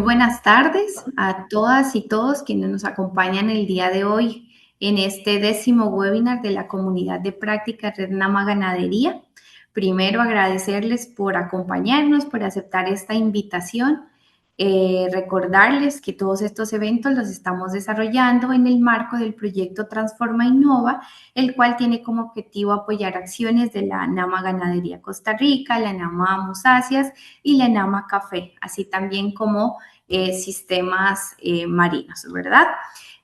buenas tardes a todas y todos quienes nos acompañan el día de hoy en este 10º webinar de la comunidad de práctica Red Nama Ganadería. Primero, agradecerles por acompañarnos, por aceptar esta invitación. Recordarles que todos estos eventos los estamos desarrollando en el marco del proyecto Transforma Innova, el cual tiene como objetivo apoyar acciones de la Nama Ganadería Costa Rica, la Nama Musáceas y la Nama Café, así también como sistemas marinos, ¿verdad?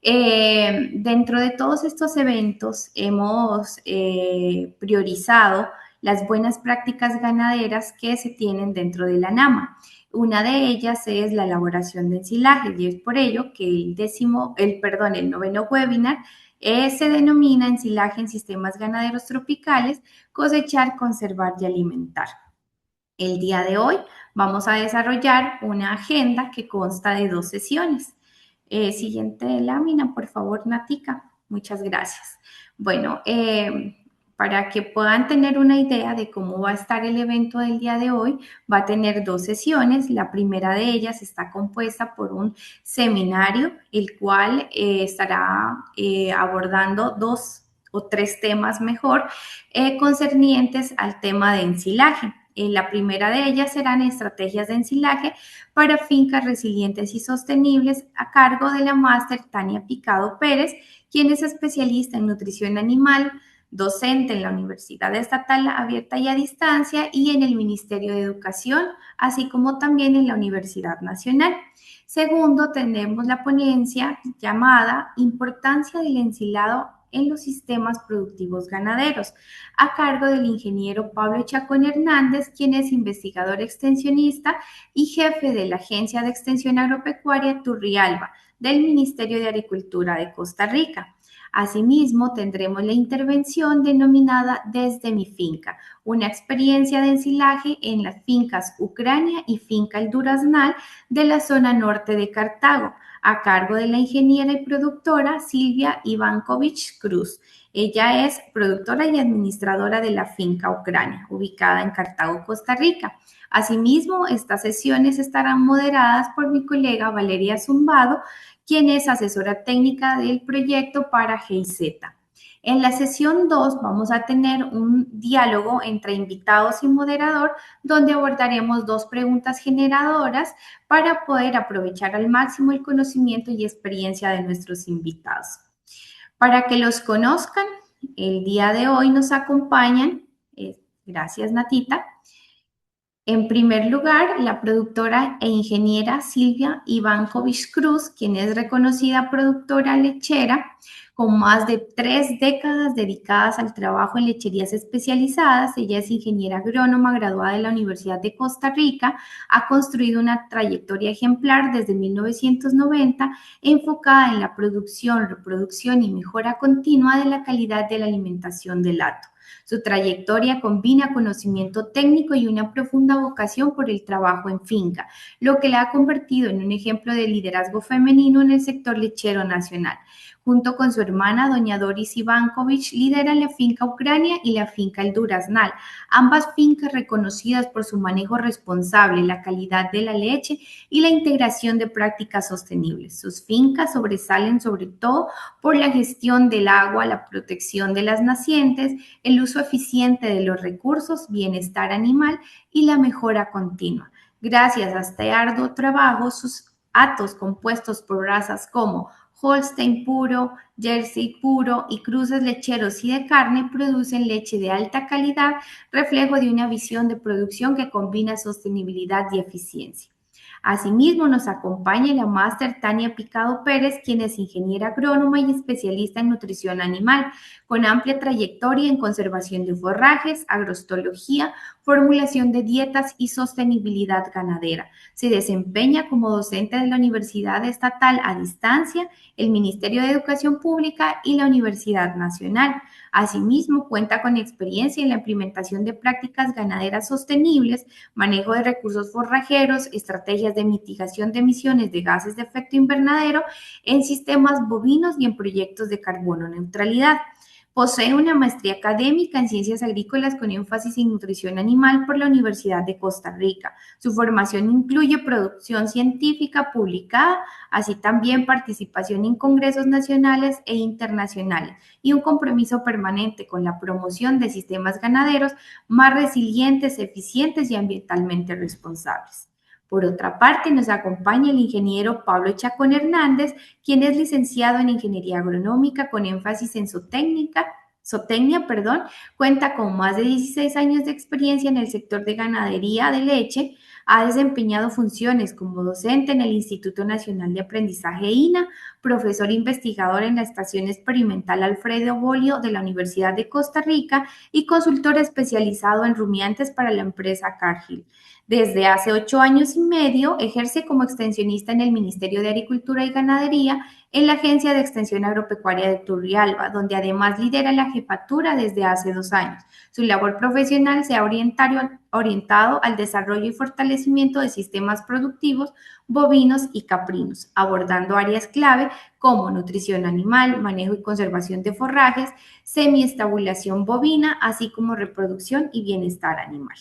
Dentro de todos estos eventos hemos priorizado las buenas prácticas ganaderas que se tienen dentro de la NAMA. Una de ellas es la elaboración de ensilaje y es por ello que el noveno webinar se denomina ensilaje en sistemas ganaderos tropicales, cosechar, conservar y alimentar. El día de hoy vamos a desarrollar una agenda que consta de 2 sesiones. Siguiente lámina, por favor, Natica. Muchas gracias. Bueno, para que puedan tener una idea de cómo va a estar el evento del día de hoy, va a tener 2 sesiones. La primera de ellas está compuesta por un seminario, el cual estará abordando 2 o 3 temas mejor concernientes al tema de ensilaje. La primera de ellas serán estrategias de ensilaje para fincas resilientes y sostenibles a cargo de la máster Tania Picado Pérez, quien es especialista en nutrición animal, docente en la Universidad Estatal Abierta y a Distancia y en el Ministerio de Educación, así como también en la Universidad Nacional. Segundo, tenemos la ponencia llamada Importancia del ensilado en los sistemas productivos ganaderos, a cargo del ingeniero Pablo Chacón Hernández, quien es investigador extensionista y jefe de la Agencia de Extensión Agropecuaria Turrialba del Ministerio de Agricultura de Costa Rica. Asimismo, tendremos la intervención denominada Desde mi finca, una experiencia de ensilaje en las fincas Ucrania y Finca El Duraznal de la zona norte de Cartago, a cargo de la ingeniera y productora Silvia Ivankovich Cruz. Ella es productora y administradora de la finca Ucrania, ubicada en Cartago, Costa Rica. Asimismo, estas sesiones estarán moderadas por mi colega Valeria Zumbado, quien es asesora técnica del proyecto para GIZ. En la sesión 2 vamos a tener un diálogo entre invitados y moderador donde abordaremos 2 preguntas generadoras para poder aprovechar al máximo el conocimiento y experiencia de nuestros invitados. Para que los conozcan, el día de hoy nos acompañan, gracias Natita, en primer lugar, la productora e ingeniera Silvia Ivankovich Cruz, quien es reconocida productora lechera con más de 3 décadas dedicadas al trabajo en lecherías especializadas. Ella es ingeniera agrónoma graduada de la Universidad de Costa Rica, ha construido una trayectoria ejemplar desde 1990 enfocada en la producción, reproducción y mejora continua de la calidad de la alimentación del hato. Su trayectoria combina conocimiento técnico y una profunda vocación por el trabajo en finca, lo que la ha convertido en un ejemplo de liderazgo femenino en el sector lechero nacional. Junto con su hermana, doña Doris Ivankovich, lideran la finca Ucrania y la finca El Duraznal, ambas fincas reconocidas por su manejo responsable, la calidad de la leche y la integración de prácticas sostenibles. Sus fincas sobresalen sobre todo por la gestión del agua, la protección de las nacientes, el uso eficiente de los recursos, bienestar animal y la mejora continua. Gracias a este arduo trabajo, sus hatos compuestos por razas como Holstein puro, Jersey puro y cruces lecheros y de carne producen leche de alta calidad, reflejo de una visión de producción que combina sostenibilidad y eficiencia. Asimismo, nos acompaña la máster Tania Picado Pérez, quien es ingeniera agrónoma y especialista en nutrición animal, con amplia trayectoria en conservación de forrajes, agrostología, formulación de dietas y sostenibilidad ganadera. Se desempeña como docente de la Universidad Estatal a Distancia, el Ministerio de Educación Pública y la Universidad Nacional. Asimismo, cuenta con experiencia en la implementación de prácticas ganaderas sostenibles, manejo de recursos forrajeros, estrategias de mitigación de emisiones de gases de efecto invernadero en sistemas bovinos y en proyectos de carbono neutralidad. Posee una maestría académica en ciencias agrícolas con énfasis en nutrición animal por la Universidad de Costa Rica. Su formación incluye producción científica publicada, así también participación en congresos nacionales e internacionales y un compromiso permanente con la promoción de sistemas ganaderos más resilientes, eficientes y ambientalmente responsables. Por otra parte, nos acompaña el ingeniero Pablo Chacón Hernández, quien es licenciado en Ingeniería Agronómica con énfasis en zootecnia, cuenta con más de 16 años de experiencia en el sector de ganadería de leche, ha desempeñado funciones como docente en el Instituto Nacional de Aprendizaje INA, profesor investigador en la Estación Experimental Alfredo Bolio de la Universidad de Costa Rica y consultor especializado en rumiantes para la empresa Cargill. Desde hace 8 años y medio ejerce como extensionista en el Ministerio de Agricultura y Ganadería en la Agencia de Extensión Agropecuaria de Turrialba, donde además lidera la jefatura desde hace 2 años. Su labor profesional se ha orientado al desarrollo y fortalecimiento de sistemas productivos bovinos y caprinos, abordando áreas clave como nutrición animal, manejo y conservación de forrajes, semiestabulación bovina, así como reproducción y bienestar animal.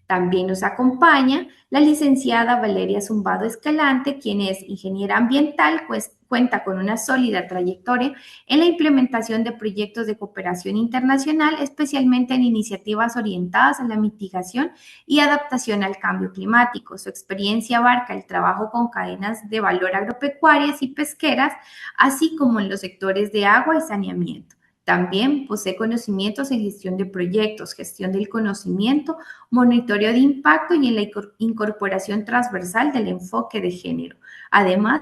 También nos acompaña la licenciada Valeria Zumbado Escalante, quien es ingeniera ambiental, pues cuenta con una sólida trayectoria en la implementación de proyectos de cooperación internacional, especialmente en iniciativas orientadas a la mitigación y adaptación al cambio climático. Su experiencia abarca el trabajo con cadenas de valor agropecuarias y pesqueras, así como en los sectores de agua y saneamiento. También posee conocimientos en gestión de proyectos, gestión del conocimiento, monitoreo de impacto y en la incorporación transversal del enfoque de género. Además,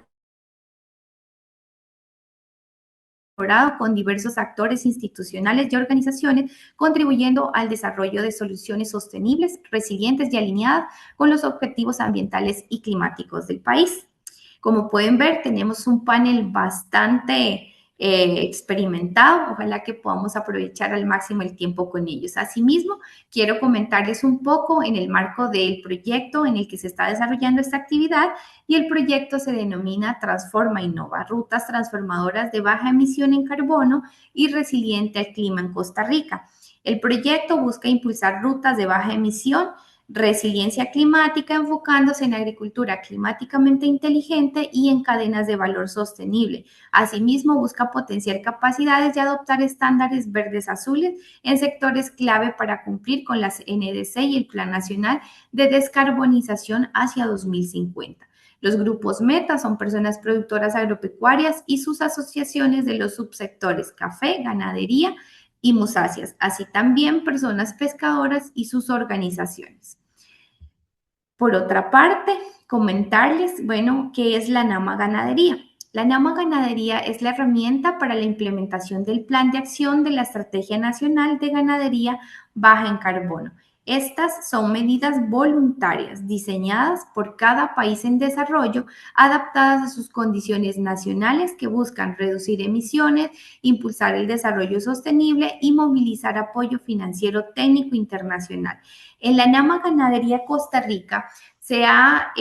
colaborado con diversos actores institucionales y organizaciones, contribuyendo al desarrollo de soluciones sostenibles, resilientes y alineadas con los objetivos ambientales y climáticos del país. Como pueden ver, tenemos un panel bastante experimentado. Ojalá que podamos aprovechar al máximo el tiempo con ellos. Asimismo, quiero comentarles un poco en el marco del proyecto en el que se está desarrollando esta actividad, y el proyecto se denomina Transforma Innova, rutas transformadoras de baja emisión en carbono y resiliente al clima en Costa Rica. El proyecto busca impulsar rutas de baja emisión, resiliencia climática, enfocándose en agricultura climáticamente inteligente y en cadenas de valor sostenible. Asimismo, busca potenciar capacidades y adoptar estándares verdes azules en sectores clave para cumplir con las NDC y el Plan Nacional de Descarbonización hacia 2050. Los grupos meta son personas productoras agropecuarias y sus asociaciones de los subsectores café, ganadería y musáceas, así también personas pescadoras y sus organizaciones. Por otra parte, comentarles, bueno, qué es la NAMA Ganadería. La NAMA Ganadería es la herramienta para la implementación del Plan de Acción de la Estrategia Nacional de Ganadería Baja en Carbono. Estas son medidas voluntarias diseñadas por cada país en desarrollo, adaptadas a sus condiciones nacionales, que buscan reducir emisiones, impulsar el desarrollo sostenible y movilizar apoyo financiero técnico internacional. En la NAMA Ganadería Costa Rica se ha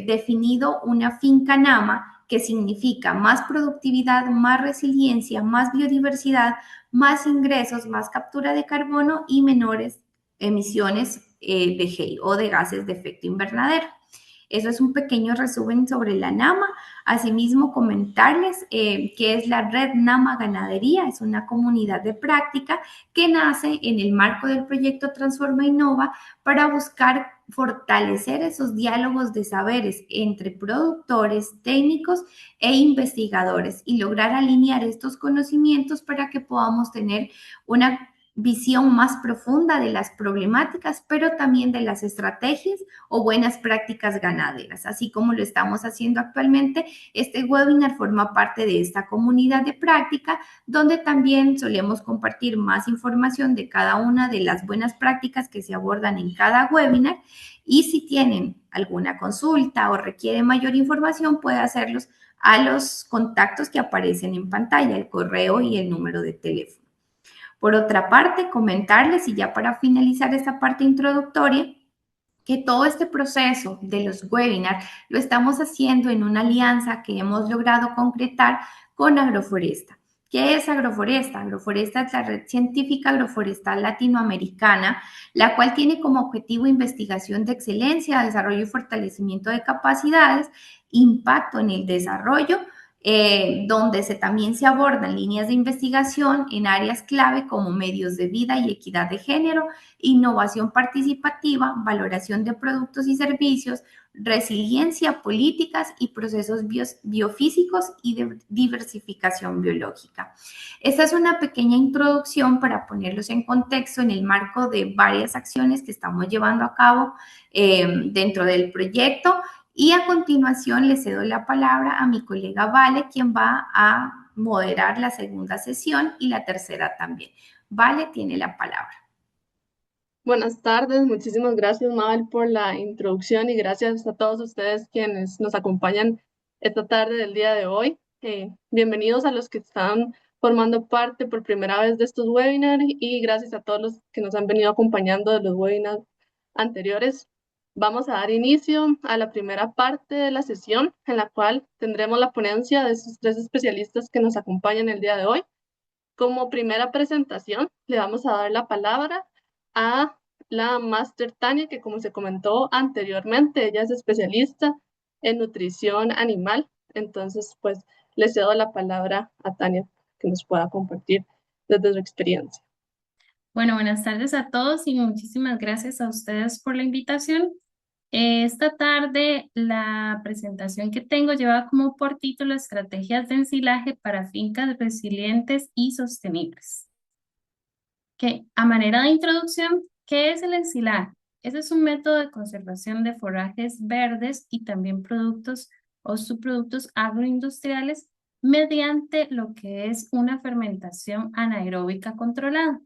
definido una finca NAMA, que significa más productividad, más resiliencia, más biodiversidad, más ingresos, más captura de carbono y menores emisiones de GEI o de gases de efecto invernadero. Eso es un pequeño resumen sobre la NAMA. Asimismo, comentarles que es la Red NAMA Ganadería. Es una comunidad de práctica que nace en el marco del proyecto Transforma Innova para buscar fortalecer esos diálogos de saberes entre productores, técnicos e investigadores, y lograr alinear estos conocimientos para que podamos tener una visión más profunda de las problemáticas, pero también de las estrategias o buenas prácticas ganaderas. Así como lo estamos haciendo actualmente, este webinar forma parte de esta comunidad de práctica, donde también solemos compartir más información de cada una de las buenas prácticas que se abordan en cada webinar. Y si tienen alguna consulta o requieren mayor información, puede hacerlos a los contactos que aparecen en pantalla, el correo y el número de teléfono. Por otra parte, comentarles, y ya para finalizar esta parte introductoria, que todo este proceso de los webinars lo estamos haciendo en una alianza que hemos logrado concretar con Agroforesta, ¿Qué es Agroforesta? Agroforesta es la red científica agroforestal latinoamericana, la cual tiene como objetivo investigación de excelencia, desarrollo y fortalecimiento de capacidades, impacto en el desarrollo, donde también se abordan líneas de investigación en áreas clave como medios de vida y equidad de género, innovación participativa, valoración de productos y servicios, resiliencia, políticas y procesos biofísicos y de diversificación biológica. Esta es una pequeña introducción para ponerlos en contexto en el marco de varias acciones que estamos llevando a cabo dentro del proyecto. Y a continuación le cedo la palabra a mi colega Vale, quien va a moderar la segunda sesión y la tercera también. Vale, tiene la palabra. Buenas tardes, muchísimas gracias Mabel por la introducción y gracias a todos ustedes quienes nos acompañan esta tarde del día de hoy. Bienvenidos a los que están formando parte por primera vez de estos webinars y gracias a todos los que nos han venido acompañando de los webinars anteriores. Vamos a dar inicio a la primera parte de la sesión en la cual tendremos la ponencia de estos tres especialistas que nos acompañan el día de hoy. Como primera presentación, le vamos a dar la palabra a la máster Tania, que como se comentó anteriormente, ella es especialista en nutrición animal. Entonces, pues, le cedo la palabra a Tania, que nos pueda compartir desde su experiencia. Bueno, buenas tardes a todos y muchísimas gracias a ustedes por la invitación. Esta tarde la presentación que tengo lleva como por título Estrategias de ensilaje para fincas resilientes y sostenibles. A manera de introducción, ¿qué es el ensilaje? Ese es un método de conservación de forrajes verdes y también productos o subproductos agroindustriales mediante lo que es una fermentación anaeróbica controlada.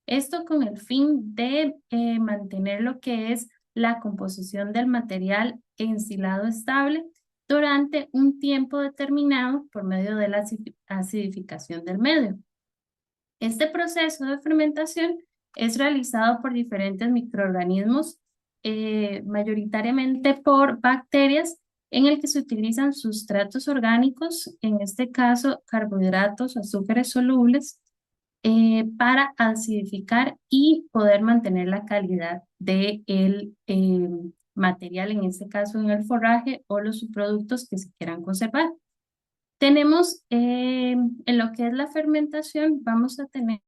Esto con el fin de mantener lo que es la composición del material ensilado estable durante un tiempo determinado por medio de la acidificación del medio. Este proceso de fermentación es realizado por diferentes microorganismos, mayoritariamente por bacterias, en el que se utilizan sustratos orgánicos, en este caso carbohidratos, azúcares solubles, para acidificar y poder mantener la calidad del material, en este caso en el forraje o los subproductos que se quieran conservar. Tenemos en lo que es la fermentación, vamos a tener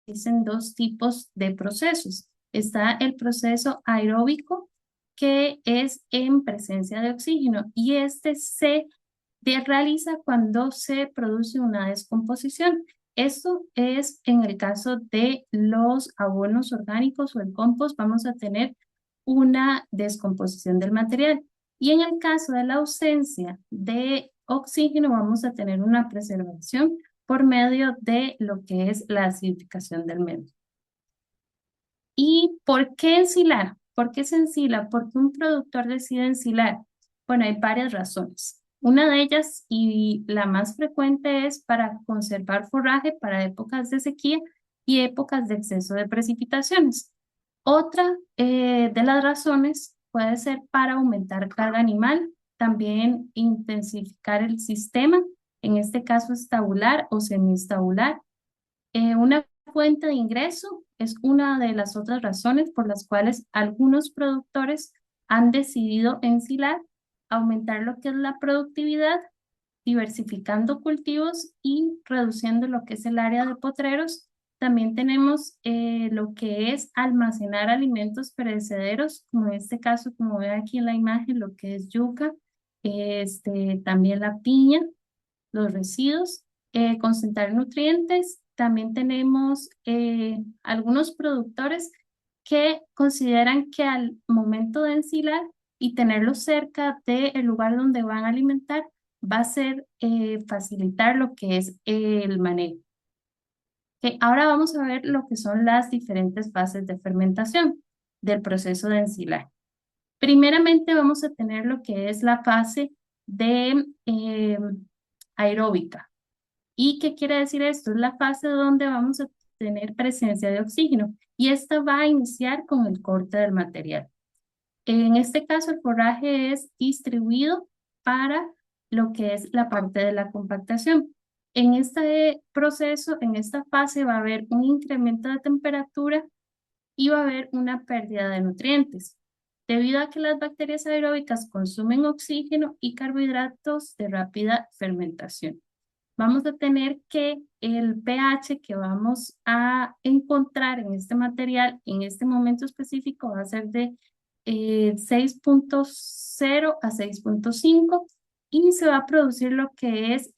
dicen dos tipos de procesos. Está el proceso aeróbico, que es en presencia de oxígeno, y este se realiza cuando se produce una descomposición. Esto es en el caso de los abonos orgánicos o el compost, vamos a tener una descomposición del material. Y en el caso de la ausencia de oxígeno, vamos a tener una preservación por medio de lo que es la acidificación del medio. ¿Y por qué ensilar? ¿Por qué se ensila? ¿Por qué un productor decide ensilar? Bueno, hay varias razones. Una de ellas, y la más frecuente, es para conservar forraje para épocas de sequía y épocas de exceso de precipitaciones. Otra de las razones puede ser para aumentar carga animal, también intensificar el sistema, en este caso es tabular o semiestabular. Una fuente de ingreso es una de las otras razones por las cuales algunos productores han decidido ensilar, aumentar lo que es la productividad, diversificando cultivos y reduciendo lo que es el área de potreros. También tenemos lo que es almacenar alimentos perecederos, como en este caso, como ve aquí en la imagen, lo que es yuca, también la piña, los residuos, concentrar nutrientes. También tenemos algunos productores que consideran que al momento de ensilar y tenerlo cerca del lugar donde van a alimentar, va a ser facilitar lo que es el manejo. Ahora vamos a ver lo que son las diferentes fases de fermentación del proceso de ensilaje. Primeramente vamos a tener lo que es la fase de aeróbica. ¿Y qué quiere decir esto? Es la fase donde vamos a tener presencia de oxígeno y esta va a iniciar con el corte del material. En este caso, el forraje es distribuido para lo que es la parte de la compactación. En este proceso, en esta fase, va a haber un incremento de temperatura y va a haber una pérdida de nutrientes, debido a que las bacterias aeróbicas consumen oxígeno y carbohidratos de rápida fermentación. Vamos a tener que el pH que vamos a encontrar en este material, en este momento específico, va a ser de 6.0 a 6.5 y se va a producir lo que es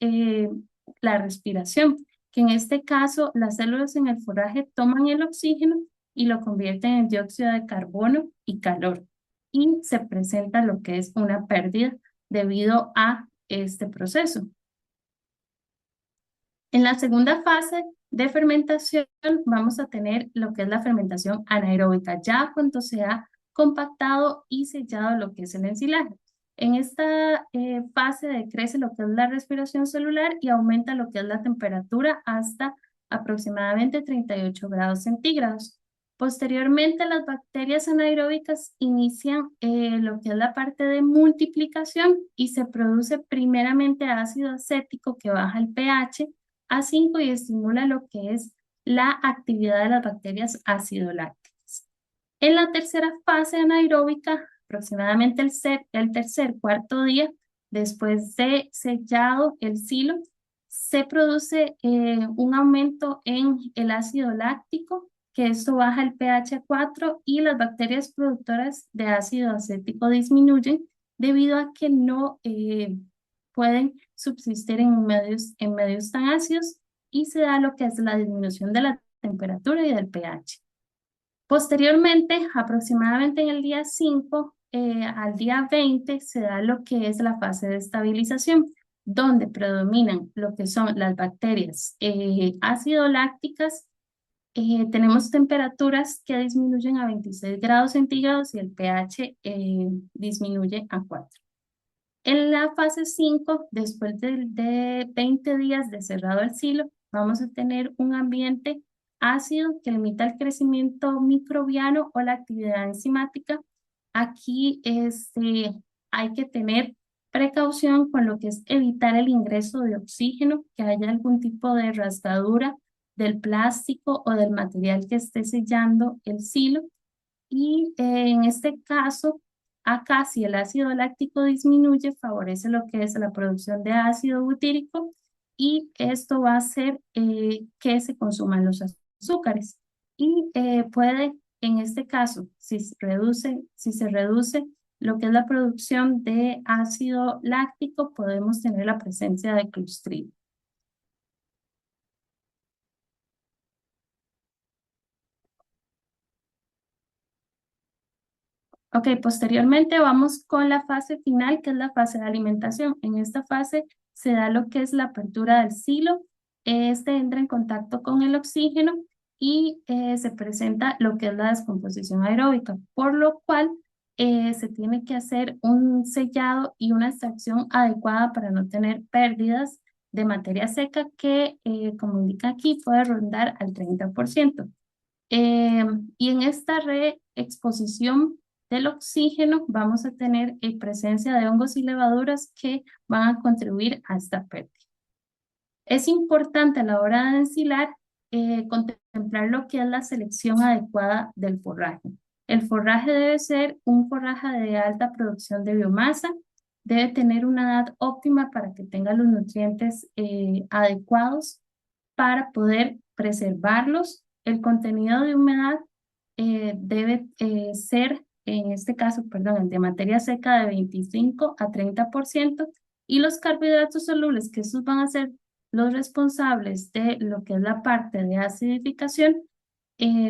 la respiración, que en este caso las células en el forraje toman el oxígeno y lo convierten en dióxido de carbono y calor. Y se presenta lo que es una pérdida debido a este proceso. En la segunda fase de fermentación vamos a tener lo que es la fermentación anaeróbica, ya cuando se ha compactado y sellado lo que es el ensilaje. En esta fase decrece lo que es la respiración celular y aumenta lo que es la temperatura hasta aproximadamente 38 grados centígrados. Posteriormente, las bacterias anaeróbicas inician lo que es la parte de multiplicación y se produce primeramente ácido acético que baja el pH a 5 y estimula lo que es la actividad de las bacterias ácido-lácticas. En la tercera fase anaeróbica, aproximadamente el tercer, cuarto día, después de sellado el silo, se produce un aumento en el ácido láctico, que esto baja el pH a 4 y las bacterias productoras de ácido acético disminuyen debido a que no pueden subsistir en medios tan ácidos y se da lo que es la disminución de la temperatura y del pH. Posteriormente, aproximadamente en el día 5 al día 20, se da lo que es la fase de estabilización, donde predominan lo que son las bacterias ácido lácticas. Tenemos temperaturas que disminuyen a 26 grados centígrados y el pH disminuye a 4. En la fase 5, después de 20 días de cerrado el silo, vamos a tener un ambiente ácido que limita el crecimiento microbiano o la actividad enzimática. Aquí hay que tener precaución con lo que es evitar el ingreso de oxígeno, que haya algún tipo de rasgadura del plástico o del material que esté sellando el silo. Y en este caso, acá si el ácido láctico disminuye, favorece lo que es la producción de ácido butírico y esto va a hacer que se consuman los azúcares. Y puede, en este caso, si se reduce lo que es la producción de ácido láctico, podemos tener la presencia de Clostridium. Ok, posteriormente vamos con la fase final, que es la fase de alimentación. En esta fase se da lo que es la apertura del silo. Este entra en contacto con el oxígeno y se presenta lo que es la descomposición aeróbica, por lo cual se tiene que hacer un sellado y una extracción adecuada para no tener pérdidas de materia seca que, como indica aquí, puede rondar al 30%. Y en esta reexposición del oxígeno vamos a tener presencia de hongos y levaduras que van a contribuir a esta pérdida. Es importante a la hora de ensilar contemplar lo que es la selección adecuada del forraje. El forraje debe ser un forraje de alta producción de biomasa, debe tener una edad óptima para que tenga los nutrientes adecuados para poder preservarlos. El contenido de humedad debe ser, en este caso, perdón, el de materia seca de 25 a 30% y los carbohidratos solubles, que estos van a ser los responsables de lo que es la parte de acidificación,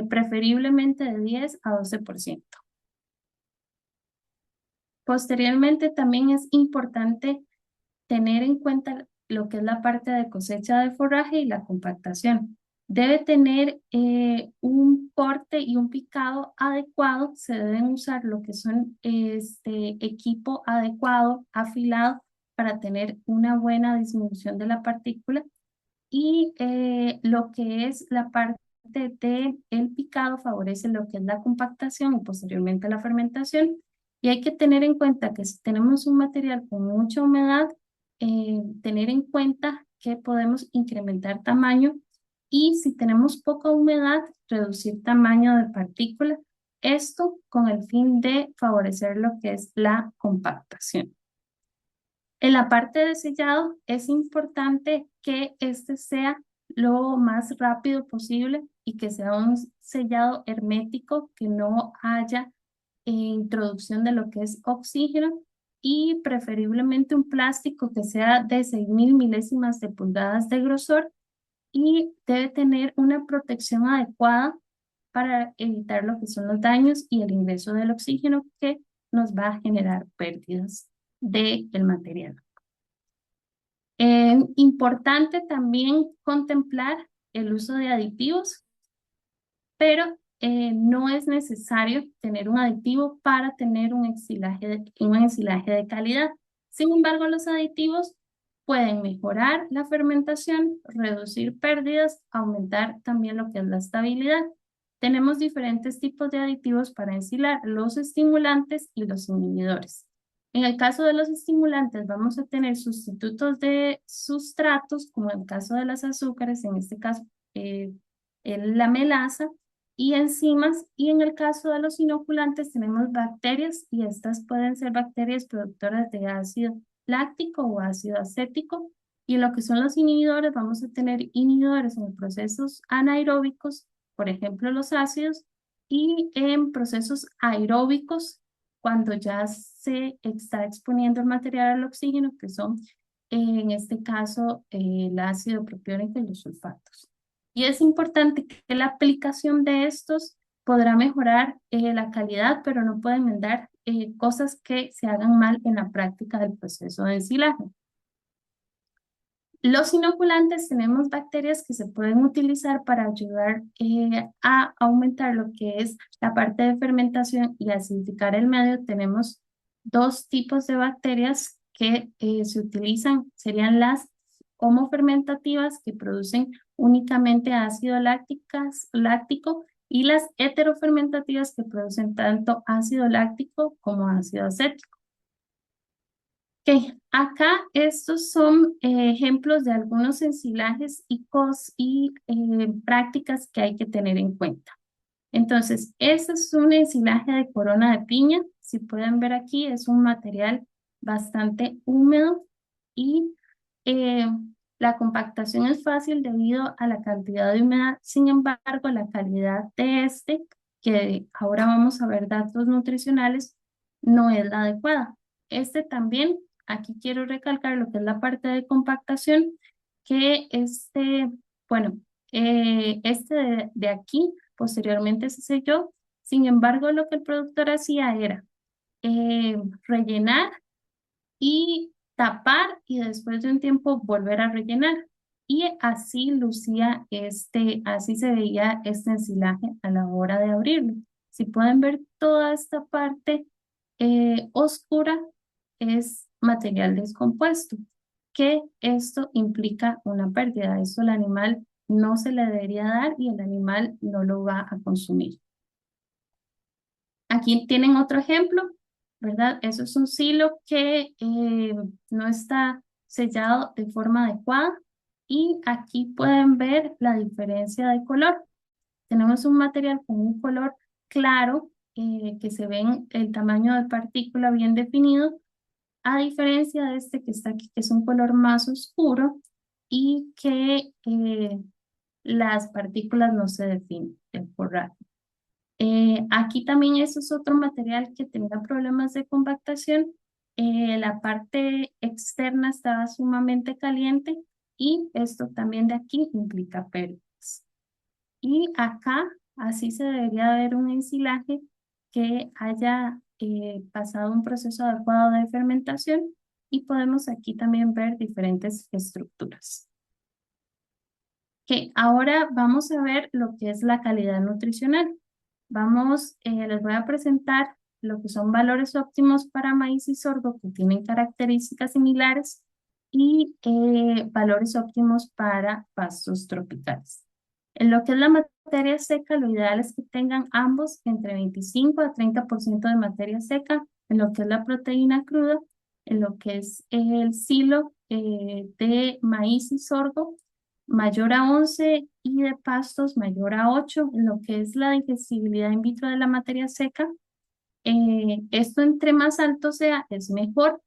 preferiblemente de 10 a 12%. Posteriormente, también es importante tener en cuenta lo que es la parte de cosecha de forraje y la compactación. Debe tener un corte y un picado adecuado. Se deben usar lo que son equipo adecuado, afilado, para tener una buena disminución de la partícula. Y lo que es la parte del picado favorece lo que es la compactación y posteriormente la fermentación. Y hay que tener en cuenta que si tenemos un material con mucha humedad, tener en cuenta que podemos incrementar tamaño y si tenemos poca humedad, reducir tamaño de partícula. Esto con el fin de favorecer lo que es la compactación. En la parte de sellado es importante que este sea lo más rápido posible y que sea un sellado hermético, que no haya introducción de lo que es oxígeno y preferiblemente un plástico que sea de 6.000 milésimas de pulgadas de grosor y debe tener una protección adecuada para evitar lo que son los daños y el ingreso del oxígeno que nos va a generar pérdidas del material. Importante también contemplar el uso de aditivos, pero no es necesario tener un aditivo para tener un ensilaje de calidad. Sin embargo, los aditivos pueden mejorar la fermentación, reducir pérdidas, aumentar también lo que es la estabilidad. Tenemos diferentes tipos de aditivos para ensilar, los estimulantes y los inhibidores. En el caso de los estimulantes vamos a tener sustitutos de sustratos, como en el caso de las azúcares, en este caso la melaza, y enzimas, y en el caso de los inoculantes tenemos bacterias, y estas pueden ser bacterias productoras de ácido láctico o ácido acético, y en lo que son los inhibidores vamos a tener inhibidores en procesos anaeróbicos, por ejemplo los ácidos, y en procesos aeróbicos, cuando ya se está exponiendo el material al oxígeno, que son en este caso el ácido propiónico y los sulfatos. Y es importante que la aplicación de estos podrá mejorar la calidad, pero no puede enmendar cosas que se hagan mal en la práctica del proceso de ensilaje. Los inoculantes, tenemos bacterias que se pueden utilizar para ayudar a aumentar lo que es la parte de fermentación y acidificar el medio. Tenemos dos tipos de bacterias que se utilizan, serían las homofermentativas, que producen únicamente ácido láctico, y las heterofermentativas, que producen tanto ácido láctico como ácido acético. Okay. Acá estos son ejemplos de algunos ensilajes y prácticas que hay que tener en cuenta. Entonces, este es un ensilaje de corona de piña. Si pueden ver aquí, es un material bastante húmedo y la compactación es fácil debido a la cantidad de humedad. Sin embargo, la calidad de que ahora vamos a ver datos nutricionales, no es la adecuada. También, aquí quiero recalcar lo que es la parte de compactación, que bueno, de aquí posteriormente se selló. Sin embargo, lo que el productor hacía era rellenar y tapar, y después de un tiempo volver a rellenar. Y así lucía así se veía este ensilaje a la hora de abrirlo. Si pueden ver, toda esta parte oscura es material descompuesto, que esto implica una pérdida. Eso al animal no se le debería dar y el animal no lo va a consumir. Aquí tienen otro ejemplo, ¿verdad? Eso es un silo que no está sellado de forma adecuada, y aquí pueden ver la diferencia de color. Tenemos un material con un color claro, que se ve el tamaño de partícula bien definido, a diferencia de este que está aquí, que es un color más oscuro y que las partículas no se definen por rápido. Aquí también eso es otro material que tenía problemas de compactación. La parte externa estaba sumamente caliente, y esto también de aquí implica pérdidas. Y acá así se debería ver un ensilaje que haya pasado un proceso adecuado de fermentación, y podemos aquí también ver diferentes estructuras. Ahora vamos a ver lo que es la calidad nutricional. Les voy a presentar lo que son valores óptimos para maíz y sorgo, que tienen características similares, y valores óptimos para pastos tropicales. En lo que es la materia seca, lo ideal es que tengan ambos entre 25 a 30% de materia seca. En lo que es la proteína cruda, en lo que es el silo, de maíz y sorgo mayor a 11 y de pastos mayor a 8, lo que es la digestibilidad in vitro de la materia seca. Esto entre más alto sea, es mejor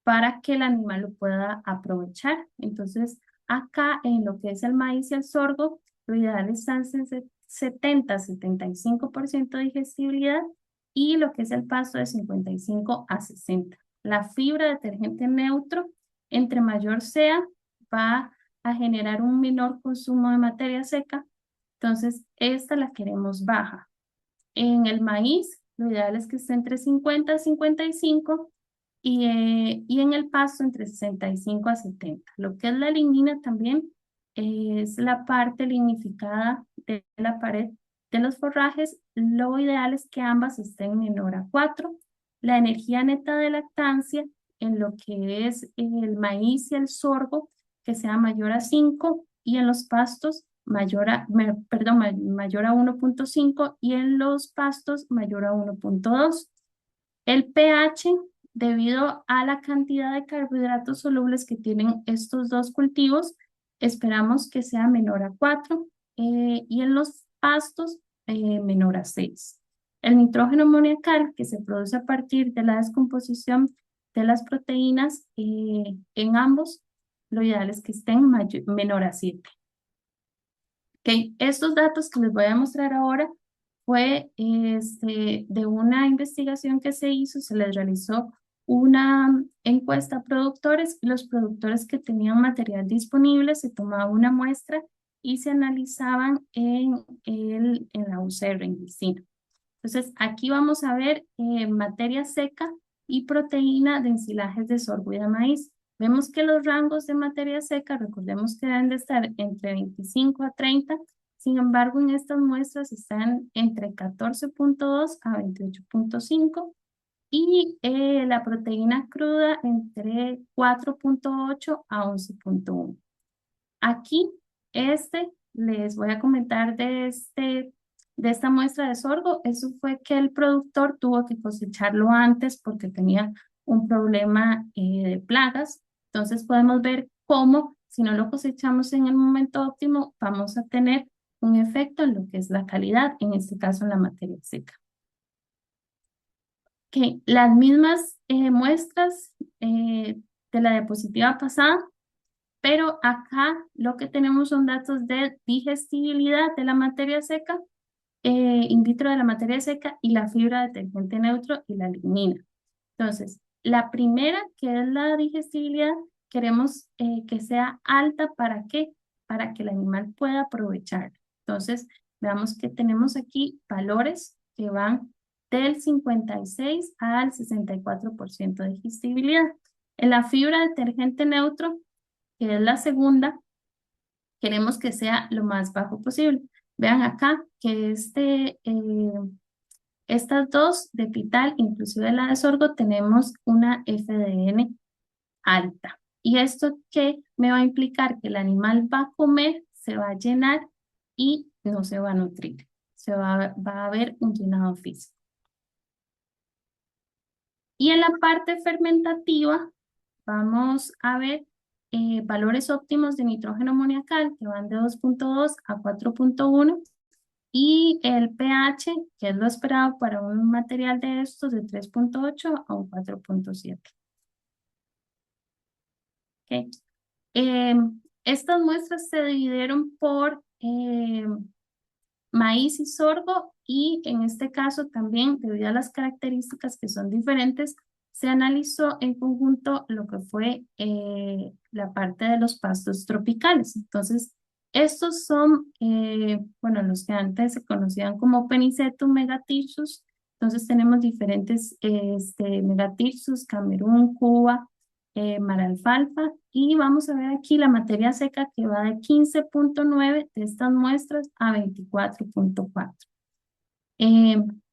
para que el animal lo pueda aprovechar. Entonces, acá en lo que es el maíz y el sorgo, lo ideal es en 70-75% de digestibilidad y lo que es el pasto de 55 a 60. La fibra detergente neutro, entre mayor sea, va a generar un menor consumo de materia seca. Entonces, esta la queremos baja. En el maíz, lo ideal es que esté entre 50 y 55 y en el pasto entre 65 a 70. Lo que es la lignina también es la parte lignificada de la pared de los forrajes. Lo ideal es que ambas estén menor a 4. La energía neta de lactancia en lo que es el maíz y el sorgo que sea mayor a 5 y en los pastos mayor a 1.5 y en los pastos mayor a 1.2. El pH, debido a la cantidad de carbohidratos solubles que tienen estos dos cultivos, esperamos que sea menor a 4 y en los pastos menor a 6. El nitrógeno amoniacal que se produce a partir de la descomposición de las proteínas en ambos, lo ideal es que estén menor a 7. Okay. Estos datos que les voy a mostrar ahora fue de una investigación que se hizo, se les realizó una encuesta a productores y los productores que tenían material disponible se tomaba una muestra y se analizaban en la UCR, en Vicino. Entonces, aquí vamos a ver materia seca y proteína de ensilajes de sorgo y de maíz. Vemos que los rangos de materia seca, recordemos que deben de estar entre 25 a 30, sin embargo, en estas muestras están entre 14.2 a 28.5 y la proteína cruda entre 4.8 a 11.1. Aquí, les voy a comentar de esta muestra de sorgo. Eso fue que el productor tuvo que cosecharlo antes porque tenía un problema de plagas. Entonces podemos ver cómo, si no lo cosechamos en el momento óptimo, vamos a tener un efecto en lo que es la calidad, en este caso en la materia seca. Okay. Las mismas muestras de la diapositiva pasada, pero acá lo que tenemos son datos de digestibilidad de la materia seca, in vitro de la materia seca y la fibra detergente neutro y la lignina. Entonces, la primera, que es la digestibilidad, queremos que sea alta. ¿Para qué? Para que el animal pueda aprovechar. Entonces, veamos que tenemos aquí valores que van del 56 al 64% de digestibilidad. En la fibra detergente neutro, que es la segunda, queremos que sea lo más bajo posible. Vean acá que estas dos de Pital, inclusive la de sorgo, tenemos una FDN alta. ¿Y esto qué me va a implicar? Que el animal va a comer, se va a llenar y no se va a nutrir. Va a haber un llenado físico. Y en la parte fermentativa vamos a ver valores óptimos de nitrógeno amoniacal que van de 2.2 a 4.1 y el pH, que es lo esperado para un material de estos, de 3.8 a un 4.7. Okay. Estas muestras se dividieron por maíz y sorgo y en este caso también, debido a las características que son diferentes, se analizó en conjunto lo que fue la parte de los pastos tropicales. Entonces, estos son, bueno, los que antes se conocían como Penicetum megatirsus. Entonces tenemos diferentes megatirsus, Camerún, Cuba, maralfalfa, y vamos a ver aquí la materia seca que va de 15.9 de estas muestras a 24.4.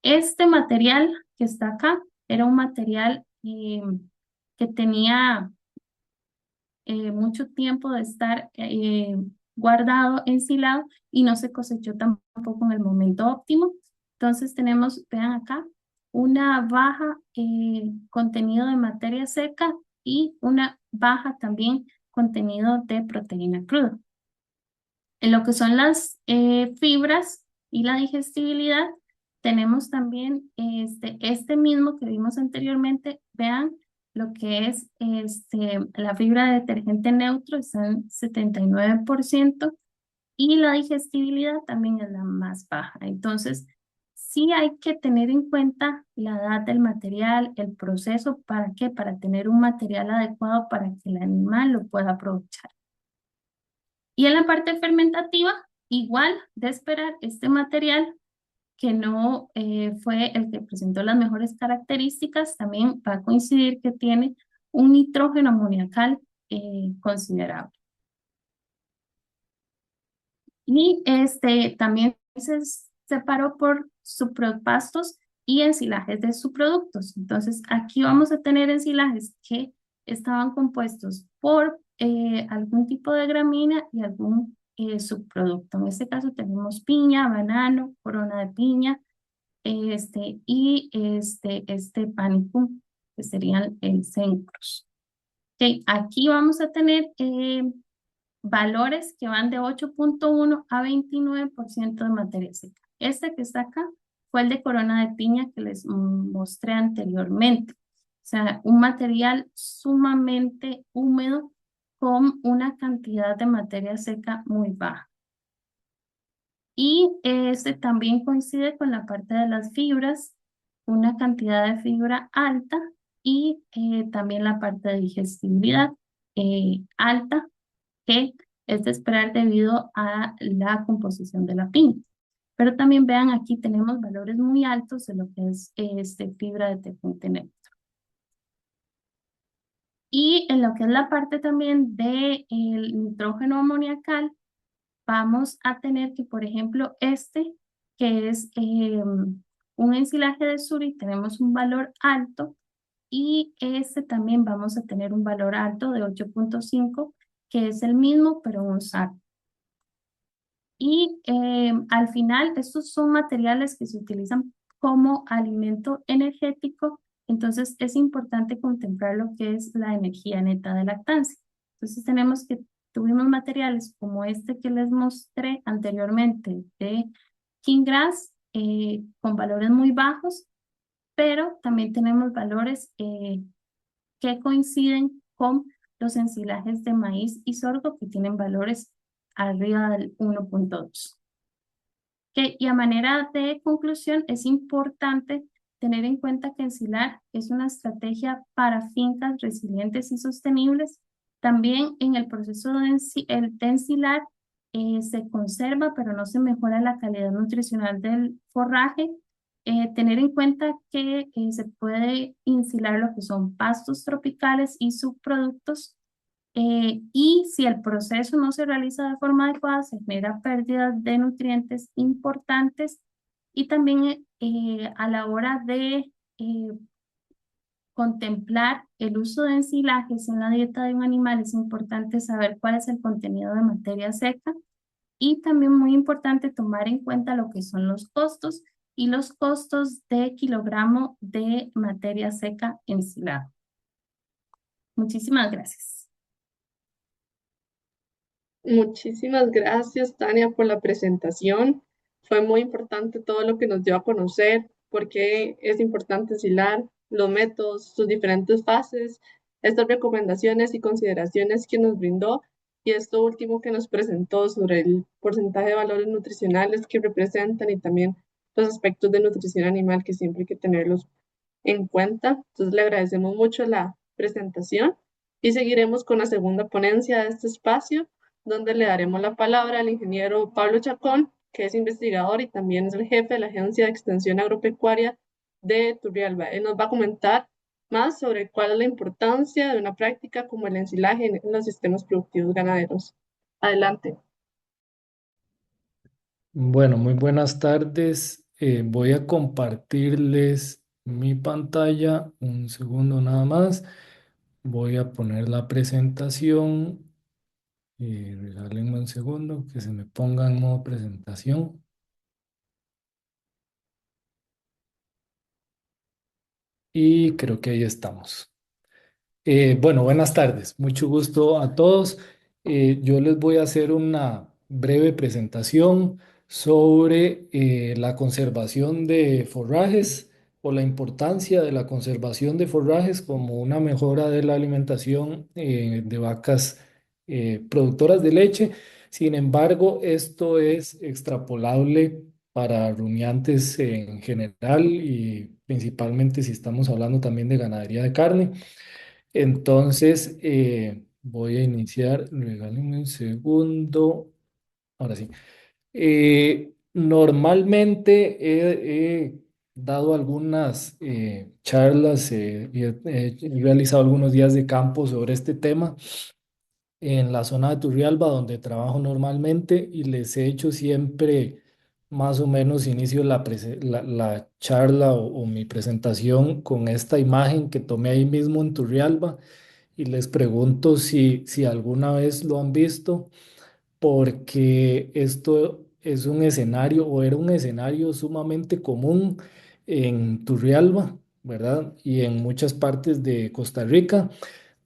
Este material que está acá era un material que tenía mucho tiempo de estar guardado, ensilado y no se cosechó tampoco en el momento óptimo. Entonces tenemos, vean acá, una baja contenido de materia seca y una baja también contenido de proteína cruda. En lo que son las fibras y la digestibilidad, tenemos también este mismo que vimos anteriormente. Vean lo que es la fibra de detergente neutro, está en 79%, y la digestibilidad también es la más baja. Entonces, sí hay que tener en cuenta la edad del material, el proceso. ¿Para qué? Para tener un material adecuado para que el animal lo pueda aprovechar. Y en la parte fermentativa, igual de esperar, este material que no fue el que presentó las mejores características, también va a coincidir que tiene un nitrógeno amoniacal considerable. Y también se separó por subpropastos y ensilajes de subproductos. Entonces, aquí vamos a tener ensilajes que estaban compuestos por algún tipo de gramínea y algún subproducto. En este caso tenemos piña, banano, corona de piña, y este panicum, que serían el cencros. Okay, aquí vamos a tener valores que van de 8.1 a 29% de materia seca. Este que está acá fue el de corona de piña que les mostré anteriormente. O sea, un material sumamente húmedo con una cantidad de materia seca muy baja. Y este también coincide con la parte de las fibras, una cantidad de fibra alta, y también la parte de digestibilidad alta, que es de esperar debido a la composición de la piña. Pero también vean, aquí tenemos valores muy altos de lo que es fibra de detergente neutro. Y en lo que es la parte también del nitrógeno amoniacal, vamos a tener que, por ejemplo, que es un ensilaje de suri, tenemos un valor alto, y también vamos a tener un valor alto de 8.5, que es el mismo, pero un SAC. Y al final, estos son materiales que se utilizan como alimento energético, entonces es importante contemplar lo que es la energía neta de lactancia. Entonces tuvimos materiales como este que les mostré anteriormente de King Grass, con valores muy bajos, pero también tenemos valores que coinciden con los ensilajes de maíz y sorgo, que tienen valores arriba del 1.2. Y a manera de conclusión, es importante tener en cuenta que ensilar es una estrategia para fincas resilientes y sostenibles. También en el proceso de ensilar se conserva, pero no se mejora la calidad nutricional del forraje. Tener en cuenta que se puede ensilar lo que son pastos tropicales y subproductos, y si el proceso no se realiza de forma adecuada, se genera pérdidas de nutrientes importantes. Y también a la hora de contemplar el uso de ensilajes en la dieta de un animal, es importante saber cuál es el contenido de materia seca, y también muy importante tomar en cuenta lo que son los costos y los costos de kilogramo de materia seca ensilada. Muchísimas gracias. Muchísimas gracias, Tania, por la presentación. Fue muy importante todo lo que nos dio a conocer, por qué es importante ensilar, los métodos, sus diferentes fases, estas recomendaciones y consideraciones que nos brindó, y esto último que nos presentó sobre el porcentaje de valores nutricionales que representan, y también los aspectos de nutrición animal que siempre hay que tenerlos en cuenta. Entonces le agradecemos mucho la presentación y seguiremos con la segunda ponencia de este espacio, donde le daremos la palabra al ingeniero Pablo Chacón, que es investigador y también es el jefe de la Agencia de Extensión Agropecuaria de Turrialba. Él nos va a comentar más sobre cuál es la importancia de una práctica como el ensilaje en los sistemas productivos ganaderos. Adelante. Bueno, muy buenas tardes. Voy a compartirles mi pantalla. Un segundo nada más. Voy a poner la presentación. Regálenme un segundo que se me ponga en modo presentación. Y creo que ahí estamos. Bueno, buenas tardes. Mucho gusto a todos. Yo les voy a hacer una breve presentación sobre la conservación de forrajes o la importancia de la conservación de forrajes como una mejora de la alimentación de vacas productoras de leche. Sin embargo, esto es extrapolable para rumiantes en general y principalmente si estamos hablando también de ganadería de carne. Entonces, voy a iniciar, regálenme un segundo. Ahora sí. Normalmente he dado algunas charlas y he realizado algunos días de campo sobre este tema en la zona de Turrialba, donde trabajo normalmente, y les he hecho siempre más o menos inicio la charla o mi presentación con esta imagen que tomé ahí mismo en Turrialba y les pregunto si alguna vez lo han visto, porque esto es un escenario o era un escenario sumamente común en Turrialba, ¿verdad? Y en muchas partes de Costa Rica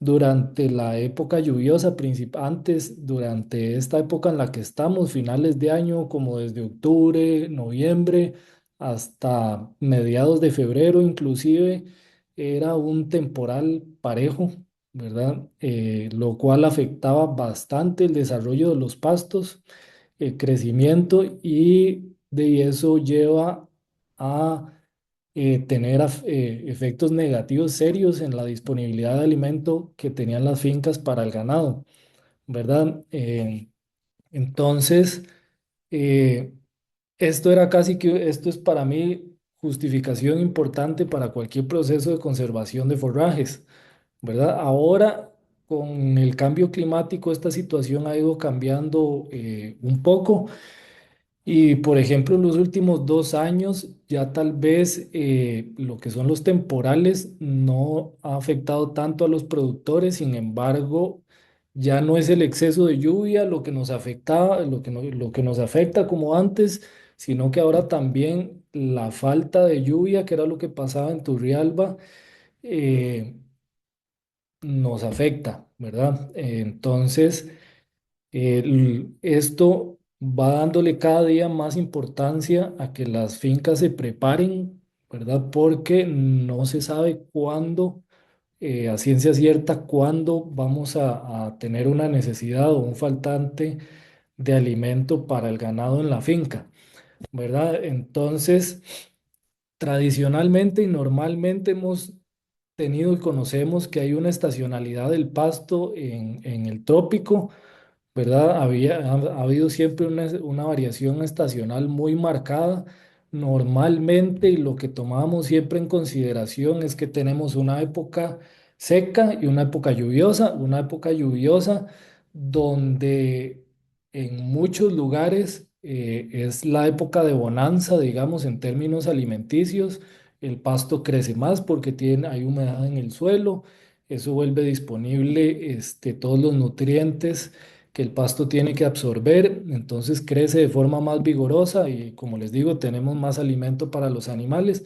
durante la época lluviosa, antes, durante esta época en la que estamos, finales de año, como desde octubre, noviembre, hasta mediados de febrero inclusive, era un temporal parejo, ¿verdad? Lo cual afectaba bastante el desarrollo de los pastos, el crecimiento y de eso lleva a tener efectos negativos serios en la disponibilidad de alimento que tenían las fincas para el ganado, ¿verdad? Entonces, eh, esto es para mí justificación importante para cualquier proceso de conservación de forrajes, ¿verdad? Ahora, con el cambio climático, esta situación ha ido cambiando un poco. Y por ejemplo, en los últimos 2 años, ya tal vez lo que son los temporales no ha afectado tanto a los productores. Sin embargo, ya no es el exceso de lluvia lo que nos afectaba, lo que nos afecta como antes, sino que ahora también la falta de lluvia, que era lo que pasaba en Turrialba, eh, nos afecta, ¿verdad? Entonces, esto va dándole cada día más importancia a que las fincas se preparen, ¿verdad? Porque no se sabe cuándo, a ciencia cierta, cuándo vamos a tener una necesidad o un faltante de alimento para el ganado en la finca, ¿verdad? Entonces, tradicionalmente y normalmente hemos tenido y conocemos que hay una estacionalidad del pasto en el trópico, ¿verdad? Ha habido siempre una variación estacional muy marcada. Normalmente, y lo que tomamos siempre en consideración es que tenemos una época seca y una época lluviosa donde en muchos lugares es la época de bonanza, digamos, en términos alimenticios. El pasto crece más porque hay humedad en el suelo, eso vuelve disponible todos los nutrientes que el pasto tiene que absorber, entonces crece de forma más vigorosa y como les digo, tenemos más alimento para los animales.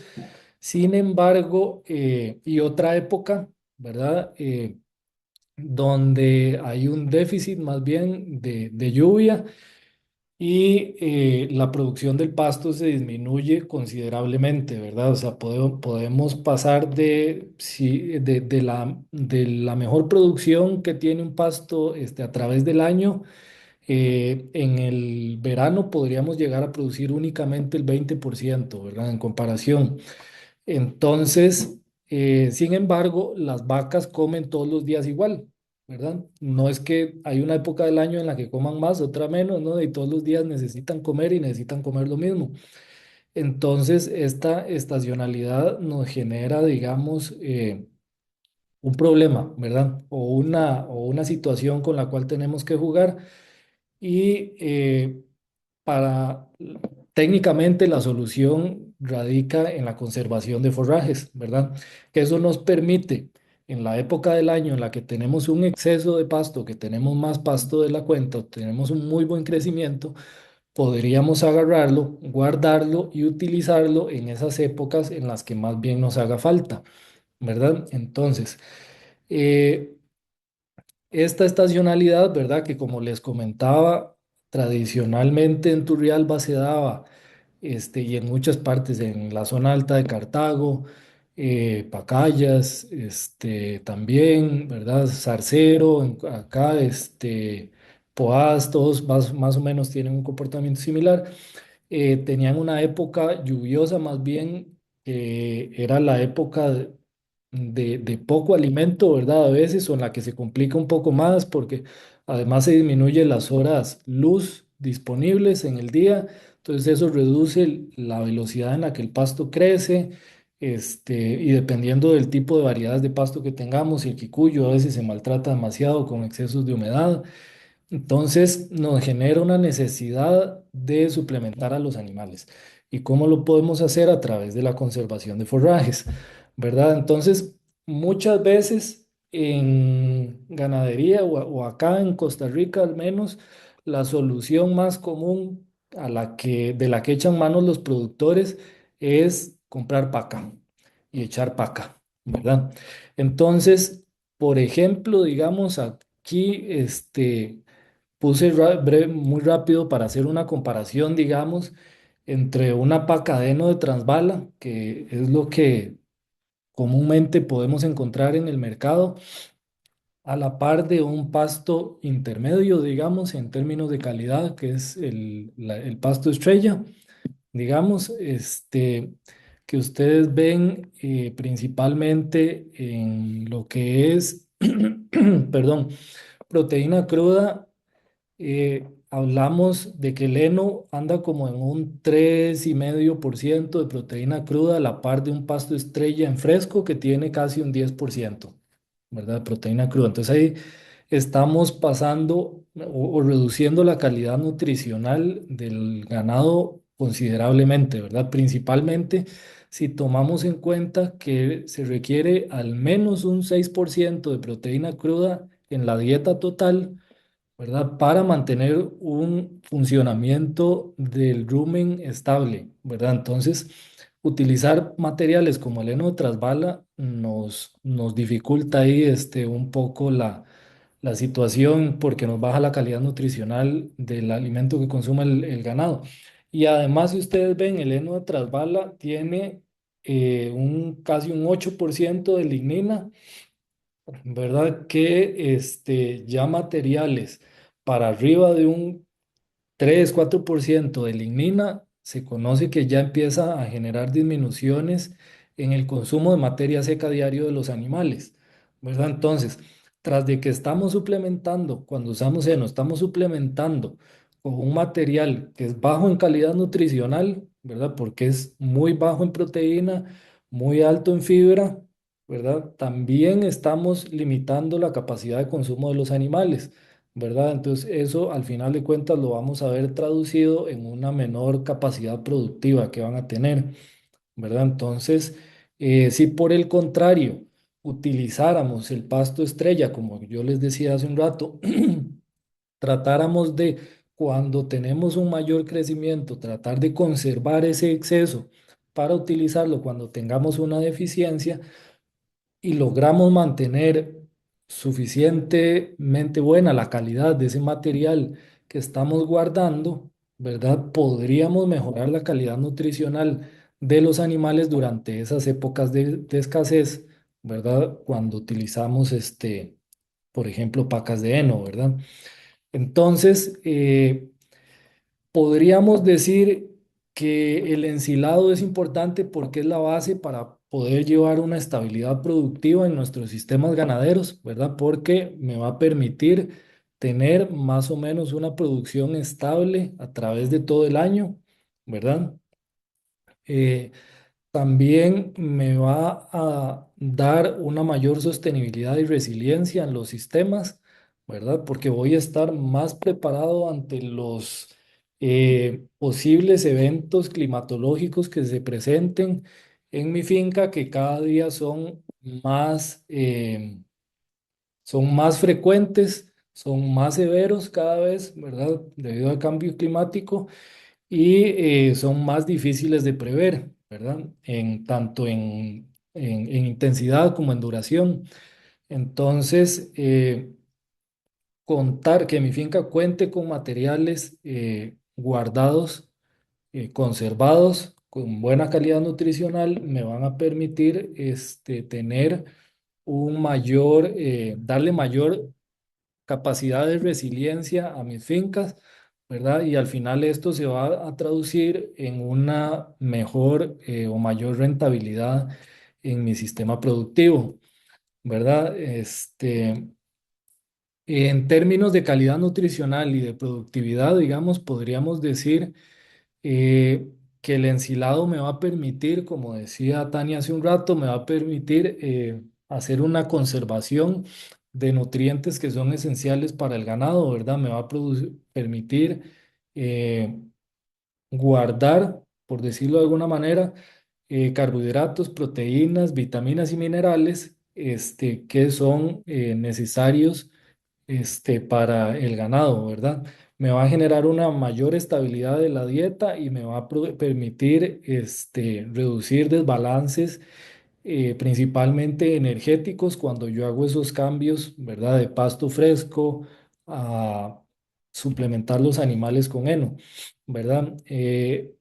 Sin embargo, y otra época, ¿verdad? Donde hay un déficit más bien de lluvia y la producción del pasto se disminuye considerablemente, ¿verdad? O sea, podemos pasar de la mejor producción que tiene un pasto a través del año. En el verano podríamos llegar a producir únicamente el 20%, ¿verdad? En comparación. Entonces, sin embargo, las vacas comen todos los días igual, ¿verdad? No es que hay una época del año en la que coman más, otra menos, ¿no? Y todos los días necesitan comer y necesitan comer lo mismo. Entonces, esta estacionalidad nos genera, digamos, un problema, ¿verdad? O una situación con la cual tenemos que jugar y para técnicamente la solución radica en la conservación de forrajes, ¿verdad? Que eso nos permite en la época del año en la que tenemos un exceso de pasto, que tenemos más pasto de la cuenta, o tenemos un muy buen crecimiento, podríamos agarrarlo, guardarlo y utilizarlo en esas épocas en las que más bien nos haga falta, ¿verdad? Entonces, Eh, esta estacionalidad, ¿verdad? Que como les comentaba, tradicionalmente en Turrialba se daba y en muchas partes, en la zona alta de Cartago, Pacayas, también, ¿verdad? Zarcero, acá, Poás, todos más o menos tienen un comportamiento similar. Tenían una época lluviosa más bien, era la época de poco alimento, ¿verdad? A veces, o en la que se complica un poco más porque además se disminuye las horas luz disponibles en el día, entonces eso reduce la velocidad en la que el pasto crece, y dependiendo del tipo de variedades de pasto que tengamos, el quicuyo a veces se maltrata demasiado con excesos de humedad. Entonces nos genera una necesidad de suplementar a los animales. ¿Y cómo lo podemos hacer? A través de la conservación de forrajes, ¿verdad? Entonces, muchas veces en ganadería o acá en Costa Rica al menos, la solución más común de la que echan manos los productores es comprar paca y echar paca, ¿verdad? Entonces, por ejemplo, digamos aquí, puse muy rápido para hacer una comparación, digamos, entre una pacadeno de Transbala, que es lo que comúnmente podemos encontrar en el mercado, a la par de un pasto intermedio, digamos, en términos de calidad, que es el pasto estrella, digamos, que ustedes ven principalmente en lo que es, perdón, proteína cruda. Hablamos de que el heno anda como en un 3,5% de proteína cruda a la par de un pasto estrella en fresco que tiene casi un 10%, ¿verdad? De proteína cruda. Entonces ahí estamos pasando o reduciendo la calidad nutricional del ganado considerablemente, ¿verdad? Principalmente si tomamos en cuenta que se requiere al menos un 6% de proteína cruda en la dieta total, ¿verdad? Para mantener un funcionamiento del rumen estable, ¿verdad? Entonces, utilizar materiales como el heno de trasbala nos dificulta ahí un poco la situación porque nos baja la calidad nutricional del alimento que consume el ganado. Y además, si ustedes ven, el heno de trasbala tiene casi un 8% de lignina, ¿verdad? Que ya materiales para arriba de un 3-4% de lignina, se conoce que ya empieza a generar disminuciones en el consumo de materia seca diario de los animales, ¿verdad? Entonces, tras de que estamos suplementando, cuando usamos heno, estamos suplementando con un material que es bajo en calidad nutricional, ¿verdad? Porque es muy bajo en proteína, muy alto en fibra, ¿verdad? También estamos limitando la capacidad de consumo de los animales, ¿verdad? Entonces eso al final de cuentas lo vamos a ver traducido en una menor capacidad productiva que van a tener, ¿verdad? Entonces, si por el contrario utilizáramos el pasto estrella, como yo les decía hace un rato, tratáramos de, cuando tenemos un mayor crecimiento, tratar de conservar ese exceso para utilizarlo cuando tengamos una deficiencia, y logramos mantener suficientemente buena la calidad de ese material que estamos guardando, ¿verdad? Podríamos mejorar la calidad nutricional de los animales durante esas épocas de escasez, ¿verdad? Cuando utilizamos, por ejemplo, pacas de heno, ¿verdad? Entonces, podríamos decir que el ensilado es importante porque es la base para poder llevar una estabilidad productiva en nuestros sistemas ganaderos, ¿verdad? Porque me va a permitir tener más o menos una producción estable a través de todo el año, ¿verdad? Eh, También me va a dar una mayor sostenibilidad y resiliencia en los sistemas, ¿verdad? Porque voy a estar más preparado ante los posibles eventos climatológicos que se presenten en mi finca, que cada día son más frecuentes, son más severos cada vez, ¿verdad? Debido al cambio climático y son más difíciles de prever, ¿verdad? Tanto en intensidad como en duración. Entonces, contar que mi finca cuente con materiales guardados, conservados, con buena calidad nutricional, me van a permitir tener darle mayor capacidad de resiliencia a mis fincas, ¿verdad? Y al final esto se va a traducir en una mejor o mayor rentabilidad en mi sistema productivo, ¿verdad? En términos de calidad nutricional y de productividad, digamos, podríamos decir eh, que el ensilado me va a permitir, como decía Tania hace un rato, me va a permitir hacer una conservación de nutrientes que son esenciales para el ganado, ¿verdad? Me va a permitir eh, guardar, por decirlo de alguna manera, carbohidratos, proteínas, vitaminas y minerales, que son necesarios para el ganado, ¿verdad? Me va a generar una mayor estabilidad de la dieta y me va a permitir reducir desbalances, principalmente energéticos, cuando yo hago esos cambios, ¿verdad? De pasto fresco a suplementar los animales con heno, ¿verdad?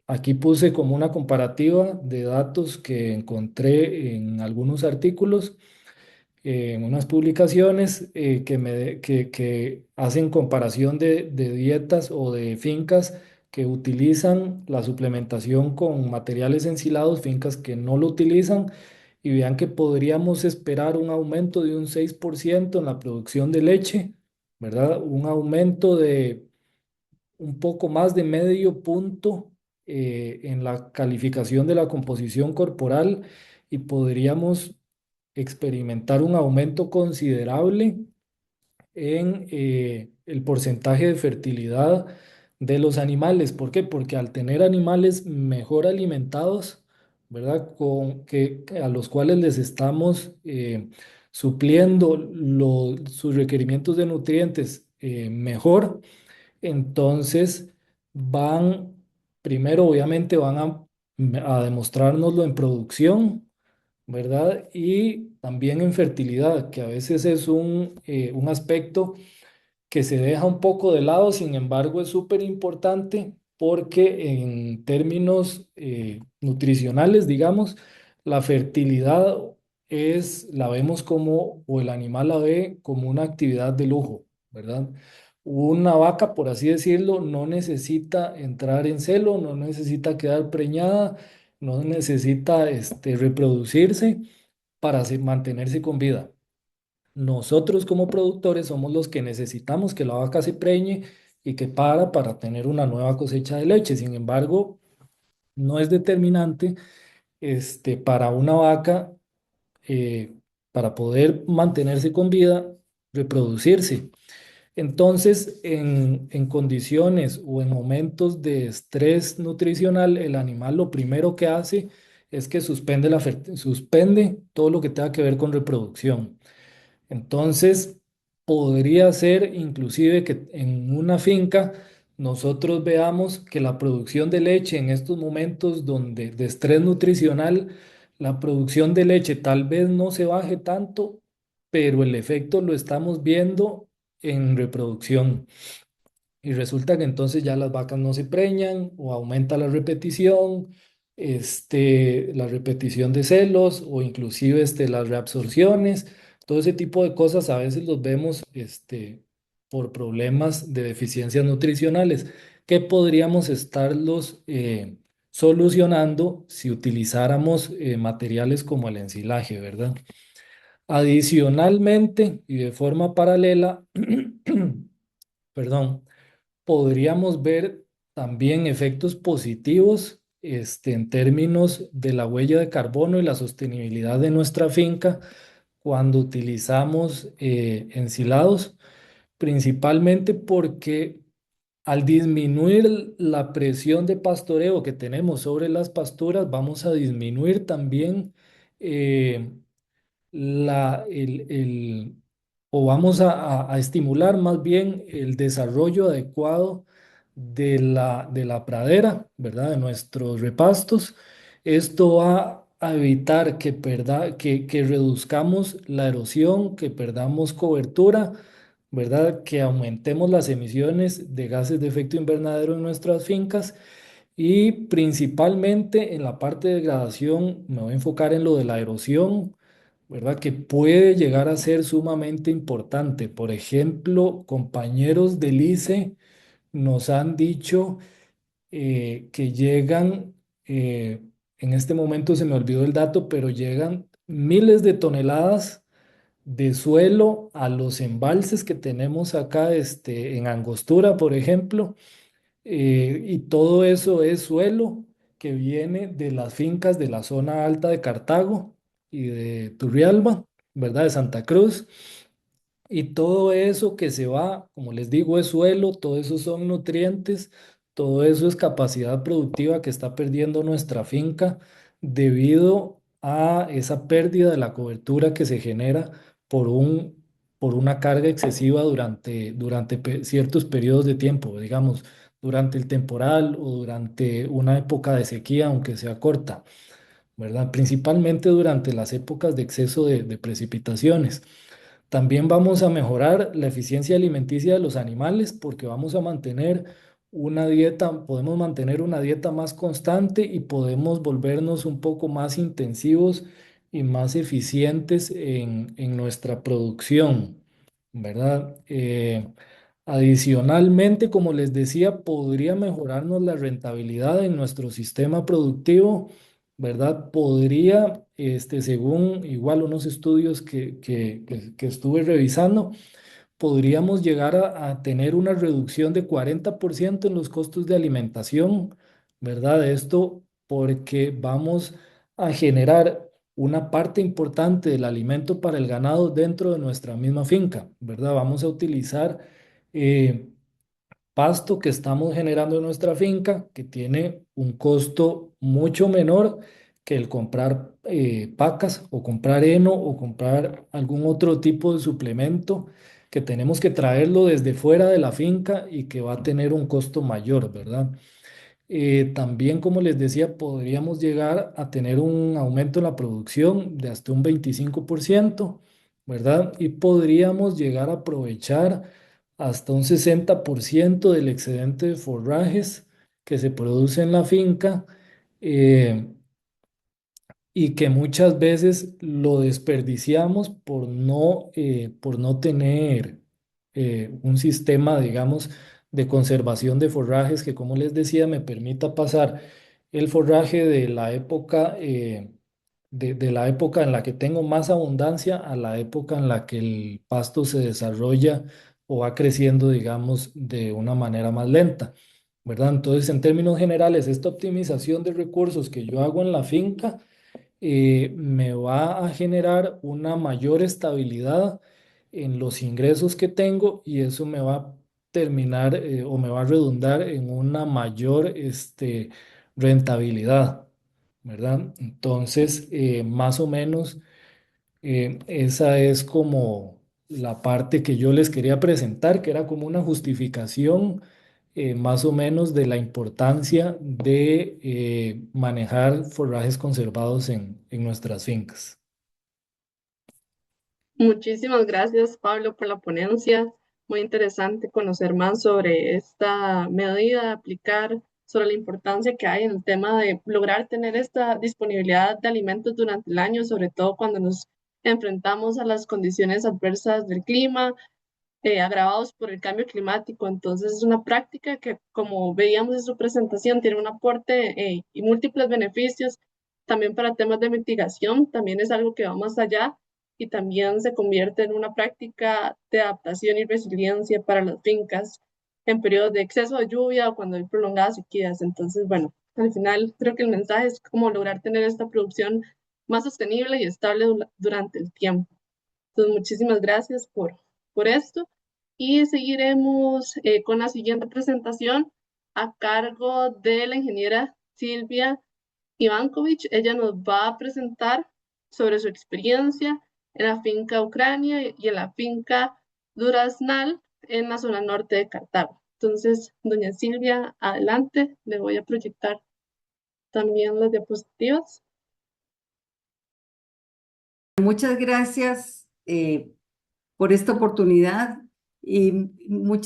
Aquí puse como una comparativa de datos que encontré en algunos artículos, en unas publicaciones que hacen comparación de dietas o de fincas que utilizan la suplementación con materiales ensilados, fincas que no lo utilizan, y vean que podríamos esperar un aumento de un 6% en la producción de leche, ¿verdad? Un aumento de un poco más de medio punto en la calificación de la composición corporal, y podríamos experimentar un aumento considerable en el porcentaje de fertilidad de los animales. ¿Por qué? Porque al tener animales mejor alimentados, ¿verdad? A los cuales les estamos supliendo sus requerimientos de nutrientes mejor, entonces van, primero obviamente a demostrárnoslo en producción, ¿verdad? Y también en fertilidad, que a veces es un aspecto que se deja un poco de lado, sin embargo es súper importante porque en términos nutricionales, digamos, la fertilidad la vemos como, o el animal la ve como una actividad de lujo, ¿verdad? Una vaca, por así decirlo, no necesita entrar en celo, no necesita quedar preñada, no necesita reproducirse para mantenerse con vida. Nosotros como productores somos los que necesitamos que la vaca se preñe y que para tener una nueva cosecha de leche. Sin embargo, no es determinante para una vaca, eh, para poder mantenerse con vida, reproducirse. Entonces, en condiciones o en momentos de estrés nutricional, el animal lo primero que hace es que suspende todo lo que tenga que ver con reproducción. Entonces, podría ser inclusive que en una finca nosotros veamos que la producción de leche en estos momentos de estrés nutricional, la producción de leche tal vez no se baje tanto, pero el efecto lo estamos viendo en reproducción. Y resulta que entonces ya las vacas no se preñan o aumenta la repetición de celos, o inclusive las reabsorciones. Todo ese tipo de cosas a veces los vemos por problemas de deficiencias nutricionales que podríamos estarlos solucionando si utilizáramos materiales como el ensilaje, ¿verdad? Adicionalmente y de forma paralela, perdón, podríamos ver también efectos positivos en términos de la huella de carbono y la sostenibilidad de nuestra finca cuando utilizamos ensilados, principalmente porque al disminuir la presión de pastoreo que tenemos sobre las pasturas, vamos a disminuir también eh, la, o vamos a estimular más bien el desarrollo adecuado de la pradera, ¿verdad? De nuestros repastos. Esto va a evitar que reduzcamos la erosión, que perdamos cobertura, ¿verdad? Que aumentemos las emisiones de gases de efecto invernadero en nuestras fincas y principalmente en la parte de degradación me voy a enfocar en lo de la erosión, ¿verdad? Que puede llegar a ser sumamente importante. Por ejemplo, compañeros del ICE nos han dicho que llegan, en este momento se me olvidó el dato, pero llegan miles de toneladas de suelo a los embalses que tenemos acá en Angostura, por ejemplo, y todo eso es suelo que viene de las fincas de la zona alta de Cartago y de Turrialba, ¿verdad? De Santa Cruz. Y todo eso que se va, como les digo, es suelo, todo eso son nutrientes, todo eso es capacidad productiva que está perdiendo nuestra finca debido a esa pérdida de la cobertura que se genera por por una carga excesiva durante ciertos periodos de tiempo, digamos, durante el temporal o durante una época de sequía, aunque sea corta, ¿verdad? Principalmente durante las épocas de exceso de precipitaciones. También vamos a mejorar la eficiencia alimenticia de los animales porque vamos a mantener una dieta, podemos mantener una dieta más constante y podemos volvernos un poco más intensivos y más eficientes en nuestra producción, ¿verdad? Adicionalmente, como les decía, podría mejorarnos la rentabilidad en nuestro sistema productivo, ¿verdad? Podría, según igual unos estudios que estuve revisando, podríamos llegar a tener una reducción de 40% en los costos de alimentación, ¿verdad? Esto porque vamos a generar una parte importante del alimento para el ganado dentro de nuestra misma finca, ¿verdad? Vamos a utilizar eh, pasto que estamos generando en nuestra finca, que tiene un costo mucho menor que el comprar pacas o comprar heno o comprar algún otro tipo de suplemento que tenemos que traerlo desde fuera de la finca y que va a tener un costo mayor, ¿verdad? También, como les decía, podríamos llegar a tener un aumento en la producción de hasta un 25%, ¿verdad? Y podríamos llegar a aprovechar hasta un 60% del excedente de forrajes que se produce en la finca. eh, y que muchas veces lo desperdiciamos por no tener un sistema, digamos, de conservación de forrajes que, como les decía, me permita pasar el forraje de la época, de la época en la que tengo más abundancia a la época en la que el pasto se desarrolla o va creciendo, digamos, de una manera más lenta, ¿verdad? Entonces, en términos generales, esta optimización de recursos que yo hago en la finca, me va a generar una mayor estabilidad en los ingresos que tengo y eso me va a terminar o me va a redundar en una mayor rentabilidad, ¿verdad? Entonces, más o menos esa es como la parte que yo les quería presentar, que era como una justificación más o menos de la importancia de manejar forrajes conservados en nuestras fincas. Muchísimas gracias, Pablo, por la ponencia. Muy interesante conocer más sobre esta medida, aplicar, sobre la importancia que hay en el tema de lograr tener esta disponibilidad de alimentos durante el año, sobre todo cuando nos enfrentamos a las condiciones adversas del clima, agravados por el cambio climático. Entonces, es una práctica que, como veíamos en su presentación, tiene un aporte y múltiples beneficios también para temas de mitigación. También es algo que va más allá y también se convierte en una práctica de adaptación y resiliencia para las fincas en periodos de exceso de lluvia o cuando hay prolongadas sequías. Entonces, bueno, al final creo que el mensaje es cómo lograr tener esta producción más sostenible y estable durante el tiempo. Entonces, muchísimas gracias por esto. Y seguiremos con la siguiente presentación a cargo de la ingeniera Silvia Ivankovic. Ella nos va a presentar sobre su experiencia en la finca Ucrania y en la finca Duraznal en la zona norte de Cartago. Entonces, doña Silvia, adelante. Le voy a proyectar también las diapositivas. Muchas gracias por esta oportunidad y muy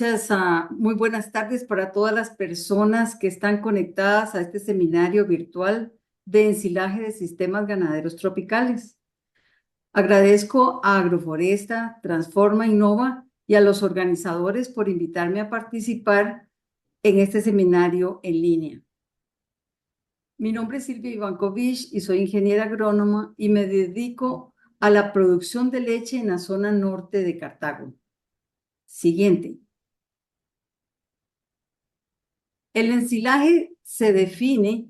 buenas tardes para todas las personas que están conectadas a este seminario virtual de ensilaje de sistemas ganaderos tropicales. Agradezco a Agroforesta, Transforma Innova y a los organizadores por invitarme a participar en este seminario en línea. Mi nombre es Silvia Ivankovich y soy ingeniera agrónoma y me dedico a la producción de leche en la zona norte de Cartago. Siguiente. El ensilaje se define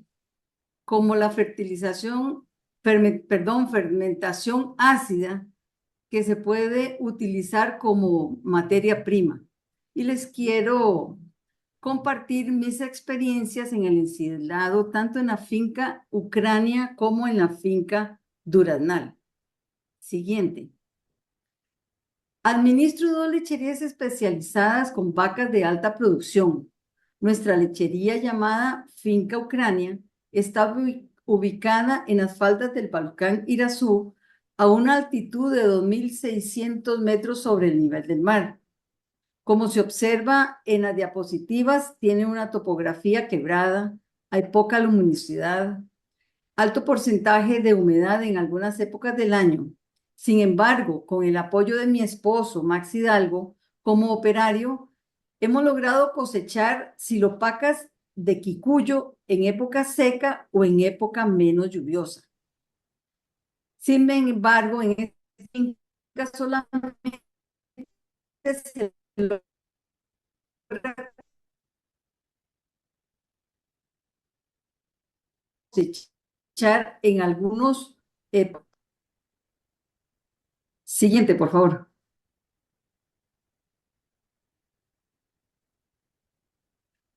como la fermentación ácida que se puede utilizar como materia prima. Y les quiero compartir mis experiencias en el ensilado, tanto en la finca Ucrania como en la finca Duraznal. Siguiente. Administro 2 lecherías especializadas con vacas de alta producción. Nuestra lechería llamada Finca Ucrania está ubicada en las faldas del volcán Irazú a una altitud de 2.600 metros sobre el nivel del mar. Como se observa en las diapositivas, tiene una topografía quebrada, hay poca luminosidad, alto porcentaje de humedad en algunas épocas del año. Sin embargo, con el apoyo de mi esposo, Max Hidalgo, como operario, hemos logrado cosechar silopacas de quicuyo en época seca o en época menos lluviosa. Sin embargo, en esta finca solamente se logra cosechar en algunos... Siguiente, por favor.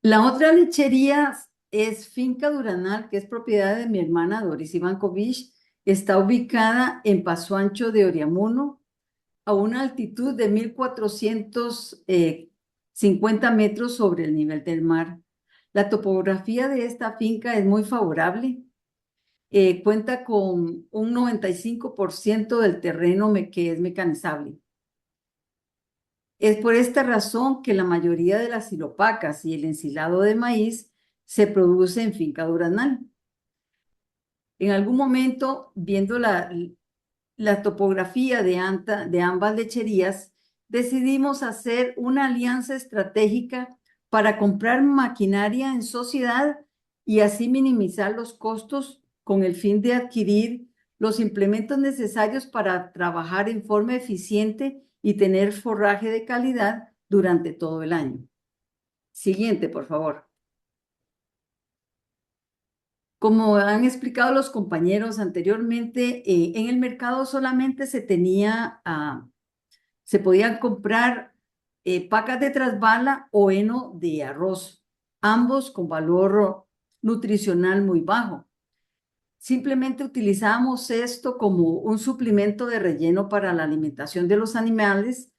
La otra lechería es Finca Duraznal, que es propiedad de mi hermana Doris Ivankovich. Está ubicada en Paso Ancho de Oriamuno, a una altitud de 1.450 metros sobre el nivel del mar. La topografía de esta finca es muy favorable. Cuenta con un 95% del terreno que es mecanizable. Es por esta razón que la mayoría de las silopacas y el ensilado de maíz se produce en Finca Duraznal. En algún momento, viendo la topografía de ambas lecherías, decidimos hacer una alianza estratégica para comprar maquinaria en sociedad y así minimizar los costos con el fin de adquirir los implementos necesarios para trabajar en forma eficiente y tener forraje de calidad durante todo el año. Siguiente, por favor. Como han explicado los compañeros anteriormente, en el mercado solamente se podían comprar pacas de trasbala o heno de arroz, ambos con valor nutricional muy bajo. Simplemente utilizábamos esto como un suplemento de relleno para la alimentación de los animales,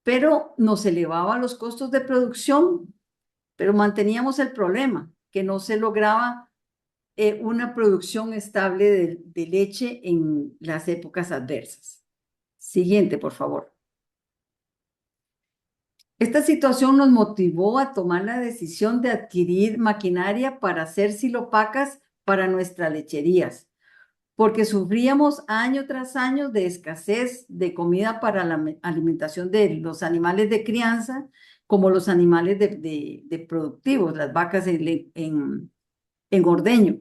pero nos elevaba los costos de producción, pero manteníamos el problema, que no se lograba una producción estable de leche en las épocas adversas. Siguiente, por favor. Esta situación nos motivó a tomar la decisión de adquirir maquinaria para hacer silopacas para nuestras lecherías, porque sufríamos año tras año de escasez de comida para la alimentación de los animales de crianza, como los animales de productivos, las vacas en ordeño.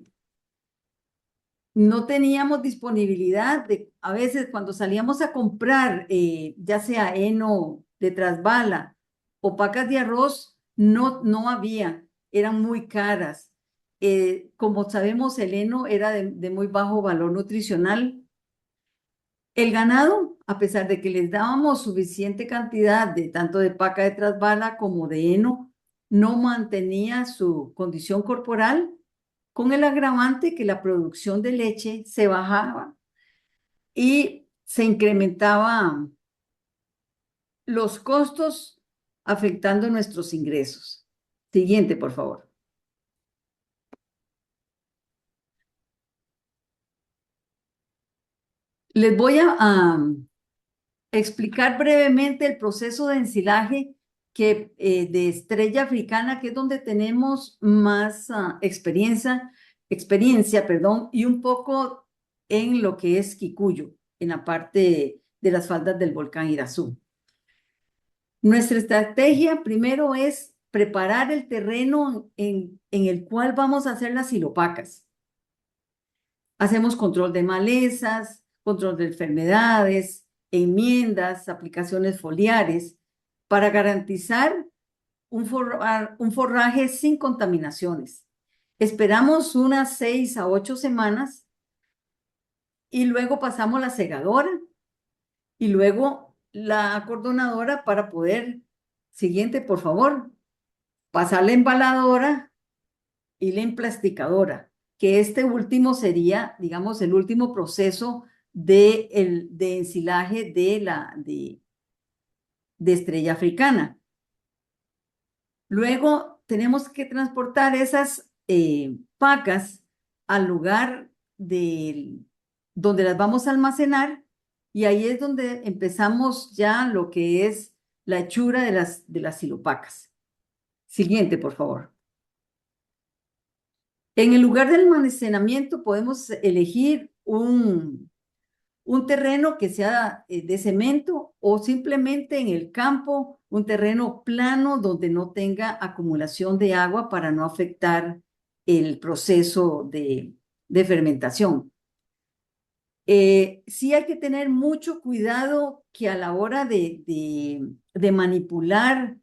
No teníamos disponibilidad a veces cuando salíamos a comprar, ya sea heno de trasbala o pacas de arroz, no había, eran muy caras. Como sabemos, el heno era de muy bajo valor nutricional. El ganado, a pesar de que les dábamos suficiente cantidad de tanto de paca de trasbala como de heno, no mantenía su condición corporal, con el agravante que la producción de leche se bajaba y se incrementaban los costos afectando nuestros ingresos. Siguiente, por favor. Les voy a explicar brevemente el proceso de ensilaje de estrella africana, que es donde tenemos más experiencia, perdón, y un poco en lo que es Kikuyu, en la parte de las faldas del volcán Irazú. Nuestra estrategia primero es preparar el terreno en el cual vamos a hacer las silopacas. Hacemos control de malezas, control de enfermedades, enmiendas, aplicaciones foliares, para garantizar un forraje sin contaminaciones. Esperamos unas 6 a 8 semanas y luego pasamos la segadora y luego la acordonadora para poder, siguiente por favor, pasar la embaladora y la emplasticadora, que este último sería, digamos, el último proceso de ensilaje de estrella africana. Luego tenemos que transportar esas pacas al lugar donde las vamos a almacenar, y ahí es donde empezamos ya lo que es la hechura de las silopacas. Siguiente, por favor. En el lugar del almacenamiento podemos elegir un terreno que sea de cemento, o simplemente en el campo un terreno plano donde no tenga acumulación de agua para no afectar el proceso de fermentación. Sí hay que tener mucho cuidado que a la hora de manipular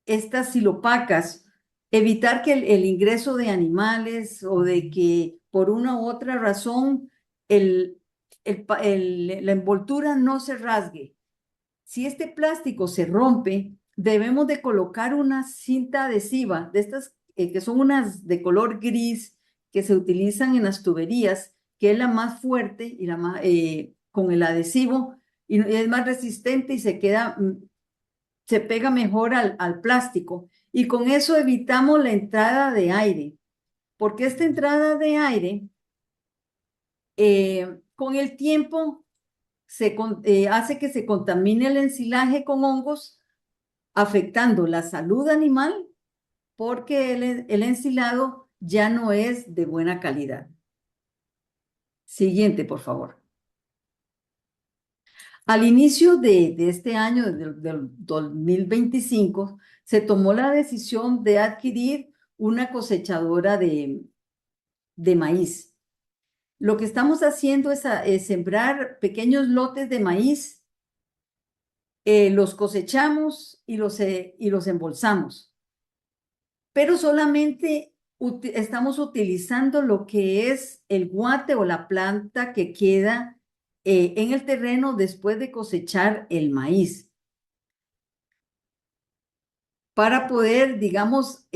estas silopacas, evitar que el ingreso de animales, o de que por una u otra razón la envoltura no se rasgue. Si este plástico se rompe, debemos de colocar una cinta adhesiva, de estas que son unas de color gris, que se utilizan en las tuberías, que es la más fuerte y la más, con el adhesivo, y es más resistente y se pega mejor al plástico, y con eso evitamos la entrada de aire, porque esta entrada de aire con el tiempo hace que se contamine el ensilaje con hongos, afectando la salud animal, porque el ensilado ya no es de buena calidad. Siguiente, por favor. Al inicio de este año, del 2025, se tomó la decisión de adquirir una cosechadora de maíz. Lo que estamos haciendo es sembrar pequeños lotes de maíz, los cosechamos y los embolsamos, pero solamente estamos utilizando lo que es el guate o la planta que queda en el terreno después de cosechar el maíz, para poder, digamos,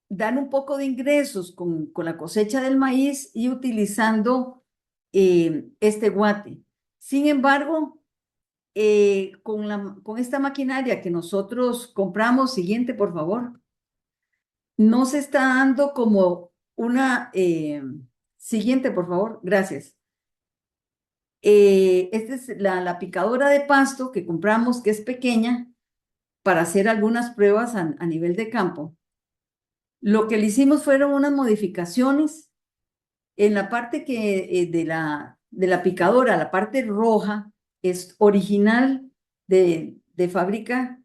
dar un poco de ingresos con la cosecha del maíz y utilizando este guate. Sin embargo, con esta maquinaria que nosotros compramos, siguiente por favor, no se está dando como una, siguiente por favor, gracias. Esta es la picadora de pasto que compramos, que es pequeña, para hacer algunas pruebas a nivel de campo. Lo que le hicimos fueron unas modificaciones en la parte de la picadora. La parte roja es original de fábrica,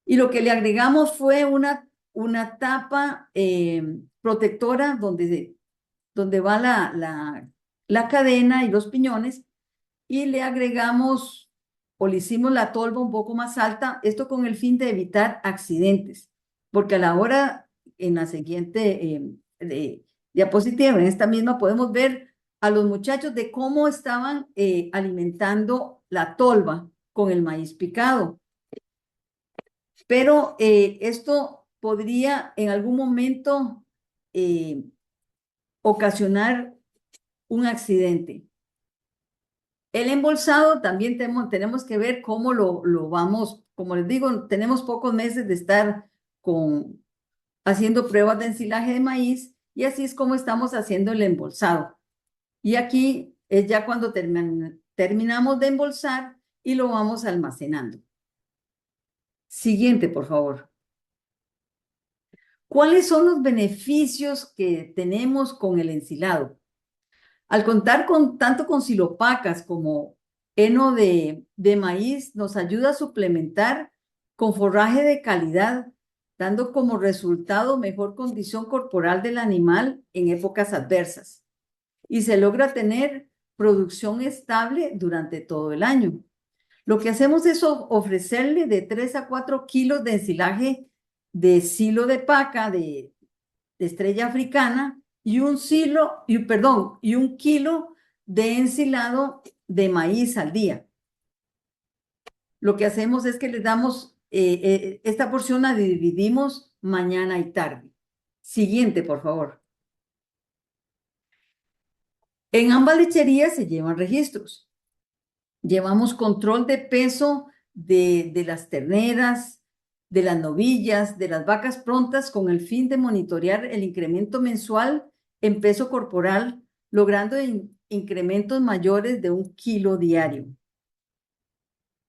y lo que le agregamos fue una tapa protectora donde va la cadena y los piñones, y le agregamos, o le hicimos la tolva un poco más alta, esto con el fin de evitar accidentes, porque a la hora, en la siguiente diapositiva, en esta misma, podemos ver a los muchachos de cómo estaban alimentando la tolva con el maíz picado. Pero esto podría en algún momento ocasionar un accidente. El embolsado también tenemos que ver cómo lo vamos, como les digo, tenemos pocos meses de estar haciendo pruebas de ensilaje de maíz, y así es como estamos haciendo el embolsado. Y aquí es ya cuando terminamos de embolsar y lo vamos almacenando. Siguiente, por favor. ¿Cuáles son los beneficios que tenemos con el ensilado? Al contar tanto con silopacas como heno de maíz, nos ayuda a suplementar con forraje de calidad, dando como resultado mejor condición corporal del animal en épocas adversas. Y se logra tener producción estable durante todo el año. Lo que hacemos es ofrecerle de 3 a 4 kilos de ensilaje de silo de paca, de estrella africana, y un kilo de ensilado de maíz al día. Lo que hacemos es que les damos, esta porción la dividimos mañana y tarde. Siguiente, por favor. En ambas lecherías se llevan registros. Llevamos control de peso de las terneras, de las novillas, de las vacas prontas con el fin de monitorear el incremento mensual en peso corporal, logrando incrementos mayores de 1 kilo diario.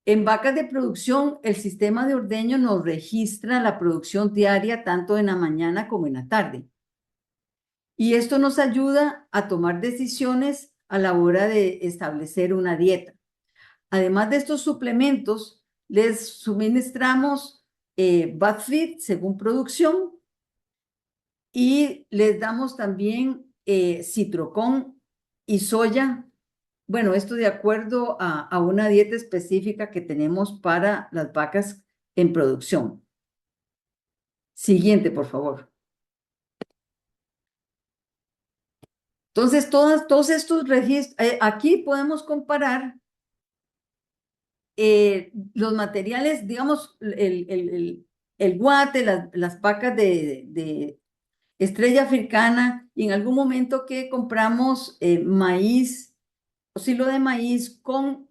En vacas de producción, el sistema de ordeño nos registra la producción diaria tanto en la mañana como en la tarde. Y esto nos ayuda a tomar decisiones a la hora de establecer una dieta. Además de estos suplementos, les suministramos BADFeed según producción y les damos también citrocón y soya. Bueno, esto de acuerdo a una dieta específica que tenemos para las vacas en producción. Siguiente, por favor. Entonces, todos estos registros, aquí podemos comparar los materiales, digamos, el guate, las pacas de estrella africana, y en algún momento que compramos maíz, o silo de maíz con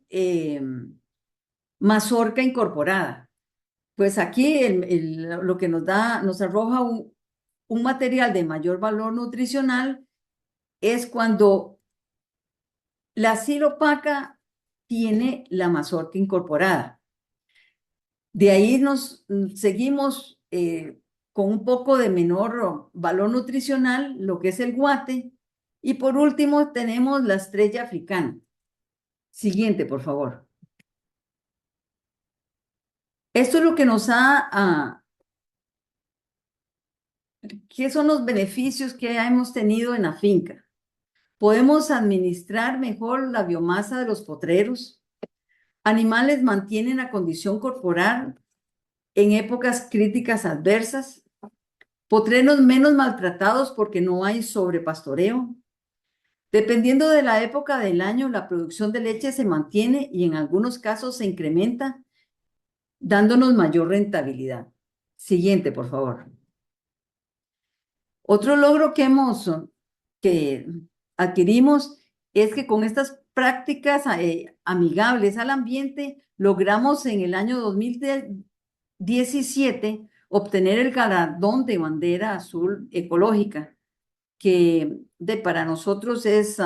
mazorca incorporada. Pues aquí lo que nos arroja un material de mayor valor nutricional es cuando la silopaca tiene la mazorca incorporada. De ahí nos seguimos con un poco de menor valor nutricional, lo que es el guate. Y por último tenemos la estrella africana. Siguiente, por favor. Esto es lo que nos ¿qué son los beneficios que hemos tenido en la finca? Podemos administrar mejor la biomasa de los potreros. Animales mantienen la condición corporal en épocas críticas adversas. Potreros menos maltratados porque no hay sobrepastoreo. Dependiendo de la época del año, la producción de leche se mantiene y en algunos casos se incrementa, dándonos mayor rentabilidad. Siguiente, por favor. Otro logro que adquirimos es que con estas prácticas amigables al ambiente, logramos en el año 2017 obtener el galardón de bandera azul ecológica, que para nosotros es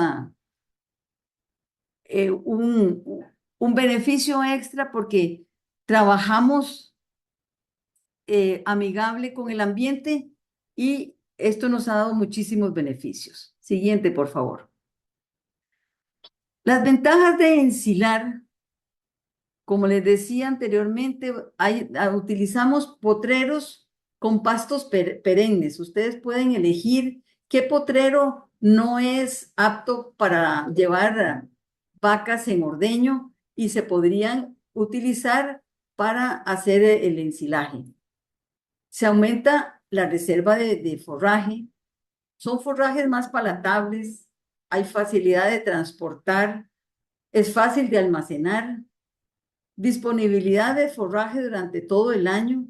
un beneficio extra porque trabajamos amigable con el ambiente y esto nos ha dado muchísimos beneficios. Siguiente, por favor. Las ventajas de ensilar, como les decía anteriormente, utilizamos potreros con pastos perennes. Ustedes pueden elegir qué potrero no es apto para llevar vacas en ordeño y se podrían utilizar para hacer el ensilaje. Se aumenta la reserva de forraje. Son forrajes más palatables, hay facilidad de transportar, es fácil de almacenar, disponibilidad de forraje durante todo el año.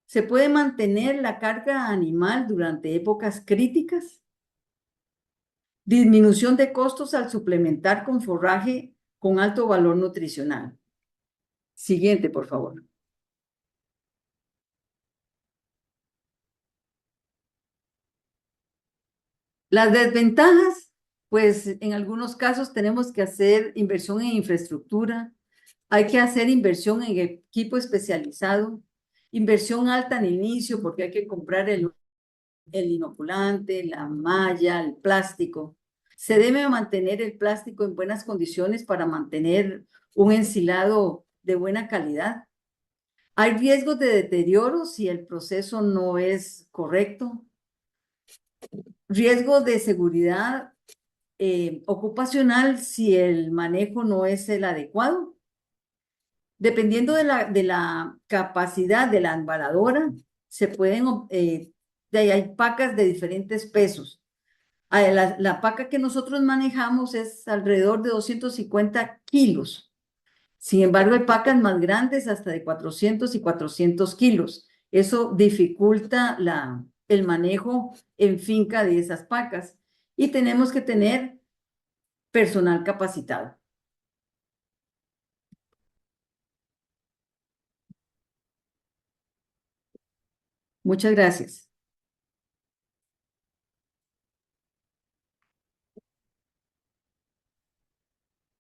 Se puede mantener la carga animal durante épocas críticas. Disminución de costos al suplementar con forraje con alto valor nutricional. Siguiente, por favor. Las desventajas, pues en algunos casos tenemos que hacer inversión en infraestructura, hay que hacer inversión en equipo especializado, inversión alta al inicio porque hay que comprar el inoculante, la malla, el plástico. Se debe mantener el plástico en buenas condiciones para mantener un ensilado de buena calidad. Hay riesgos de deterioro si el proceso no es correcto. Riesgos de seguridad ocupacional si el manejo no es el adecuado. Dependiendo de la capacidad de la embaladora, se pueden, hay pacas de diferentes pesos. La paca que nosotros manejamos es alrededor de 250 kilos. Sin embargo, hay pacas más grandes, hasta de 400 y 400 kilos. Eso dificulta el manejo en finca de esas pacas. Y tenemos que tener personal capacitado. Muchas gracias.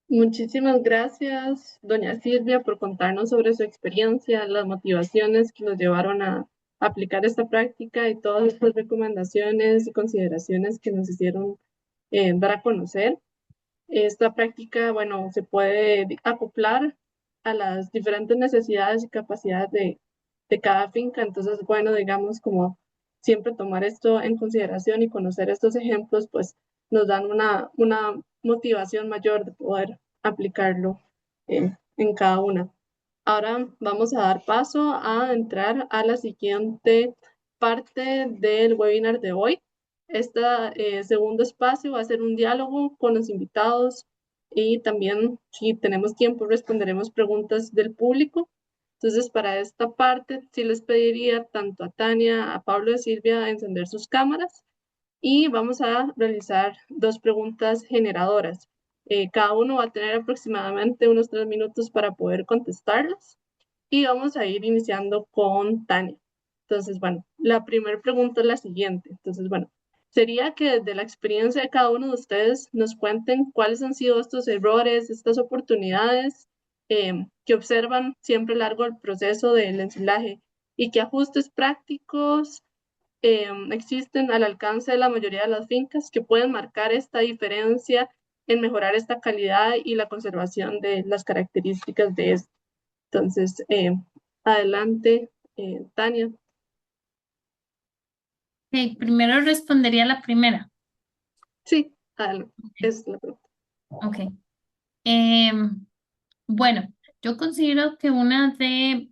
Muchísimas gracias, doña Silvia, por contarnos sobre su experiencia, las motivaciones que nos llevaron a aplicar esta práctica y todas estas recomendaciones y consideraciones que nos hicieron dar a conocer. Esta práctica, bueno, se puede acoplar a las diferentes necesidades y capacidades de cada finca. Entonces, bueno, digamos, como siempre tomar esto en consideración y conocer estos ejemplos, pues nos dan una motivación mayor de poder aplicarlo en cada una. Ahora vamos a dar paso a entrar a la siguiente parte del webinar de hoy. Este segundo espacio va a ser un diálogo con los invitados y también, si tenemos tiempo, responderemos preguntas del público. Entonces, para esta parte, sí les pediría tanto a Tania, a Pablo y a Silvia encender sus cámaras y vamos a realizar dos preguntas generadoras. Cada uno va a tener aproximadamente unos 3 minutos para poder contestarlas y vamos a ir iniciando con Tania. Entonces, bueno, la primera pregunta es la siguiente. Entonces, bueno, sería que desde la experiencia de cada uno de ustedes nos cuenten cuáles han sido estos errores, estas oportunidades que observan siempre a lo largo del proceso del ensilaje y qué ajustes prácticos existen al alcance de la mayoría de las fincas que pueden marcar esta diferencia en mejorar esta calidad y la conservación de las características de esto. Entonces, adelante, Tania. Ok, primero respondería la primera. Sí, adelante. Es la pregunta. Ok. Bueno, yo considero que una de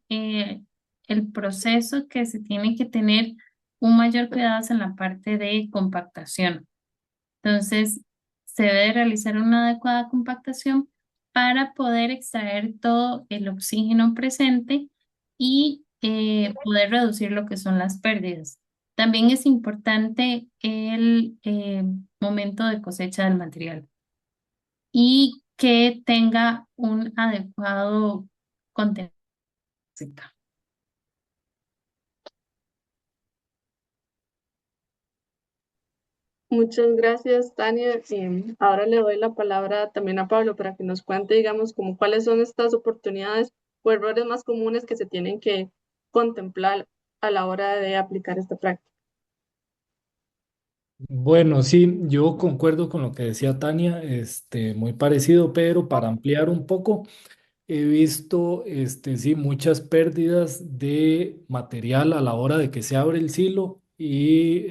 el proceso que se tiene que tener un mayor cuidado es en la parte de compactación. Entonces, se debe realizar una adecuada compactación para poder extraer todo el oxígeno presente y poder reducir lo que son las pérdidas. También es importante el momento de cosecha del material y que tenga un adecuado contenido. Muchas gracias, Tania. Y ahora le doy la palabra también a Pablo para que nos cuente, digamos, como cuáles son estas oportunidades o errores más comunes que se tienen que contemplar a la hora de aplicar esta práctica. Bueno, sí, yo concuerdo con lo que decía Tania, muy parecido, pero para ampliar un poco. He visto, sí, muchas pérdidas de material a la hora de que se abre el silo y,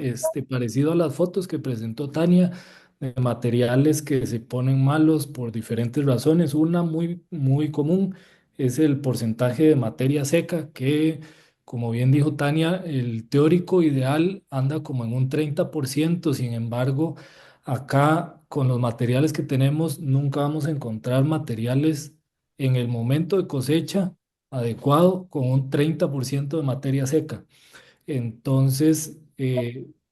parecido a las fotos que presentó Tania, de materiales que se ponen malos por diferentes razones. Una muy, muy común es el porcentaje de materia seca, que, como bien dijo Tania, el teórico ideal anda como en un 30%. Sin embargo, acá con los materiales que tenemos, nunca vamos a encontrar materiales en el momento de cosecha adecuado con un 30% de materia seca. Entonces,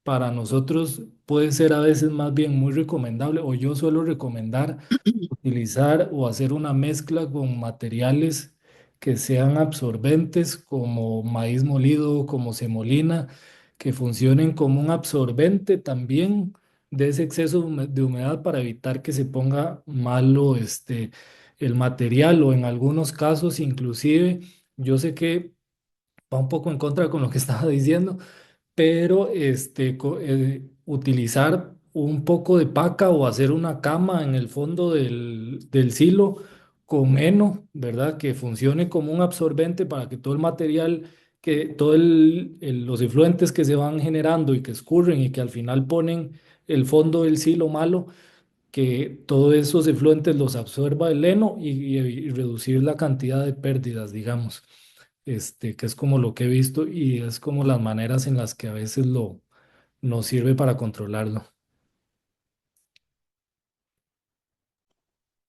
para nosotros puede ser a veces más bien muy recomendable, o yo suelo recomendar utilizar o hacer una mezcla con materiales que sean absorbentes como maíz molido, como semolina, que funcionen como un absorbente también, de ese exceso de humedad para evitar que se ponga malo el material o en algunos casos inclusive, yo sé que va un poco en contra con lo que estaba diciendo, pero utilizar un poco de paca o hacer una cama en el fondo del silo con heno, ¿verdad? Que funcione como un absorbente para que todo el material, que todos los efluentes que se van generando y que escurren y que al final ponen el fondo del silo malo, que todos esos efluentes los absorba el heno y reducir la cantidad de pérdidas, digamos, que es como lo que he visto y es como las maneras en las que a veces nos sirve para controlarlo.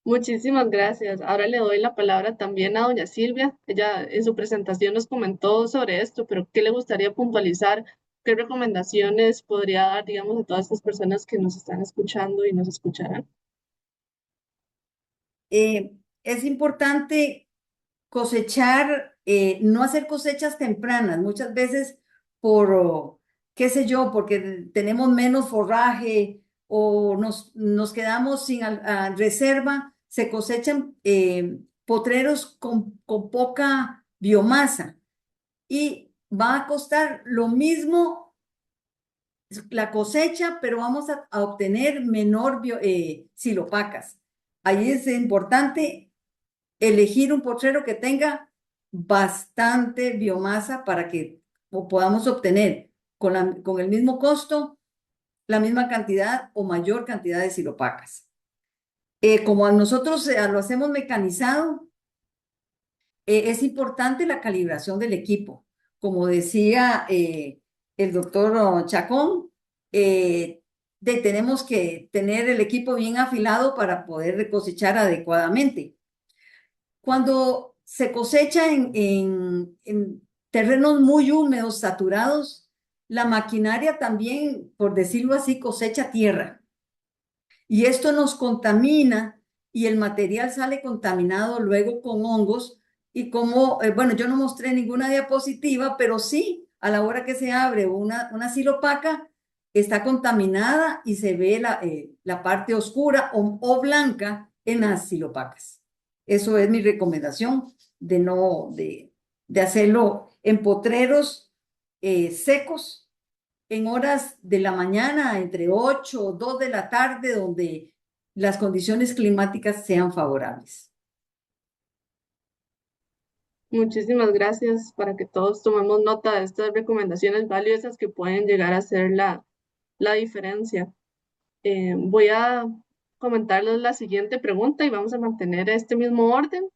Muchísimas gracias. Ahora le doy la palabra también a doña Silvia. Ella en su presentación nos comentó sobre esto, pero ¿qué le gustaría puntualizar? ¿Qué recomendaciones podría dar, digamos, a todas estas personas que nos están escuchando y nos escucharán? Es importante cosechar, no hacer cosechas tempranas, muchas veces por, qué sé yo, porque tenemos menos forraje o nos quedamos sin reserva, se cosechan potreros con poca biomasa y va a costar lo mismo la cosecha, pero vamos a obtener menor silopacas. Ahí es importante elegir un potrero que tenga bastante biomasa para que podamos obtener con el mismo costo la misma cantidad o mayor cantidad de silopacas. Como nosotros lo hacemos mecanizado, es importante la calibración del equipo. Como decía el doctor Chacón, tenemos que tener el equipo bien afilado para poder cosechar adecuadamente. Cuando se cosecha en terrenos muy húmedos, saturados, la maquinaria también, por decirlo así, cosecha tierra. Y esto nos contamina y el material sale contaminado luego con hongos. Y como, bueno, yo no mostré ninguna diapositiva, pero sí, a la hora que se abre una silopaca, está contaminada y se ve la parte oscura o blanca en las silopacas. Eso es mi recomendación de no, de hacerlo en potreros secos en horas de la mañana, entre 8 o 2 de la tarde, donde las condiciones climáticas sean favorables. Muchísimas gracias para que todos tomemos nota de estas recomendaciones valiosas que pueden llegar a hacer la diferencia. Voy a comentarles la siguiente pregunta y vamos a mantener este mismo orden.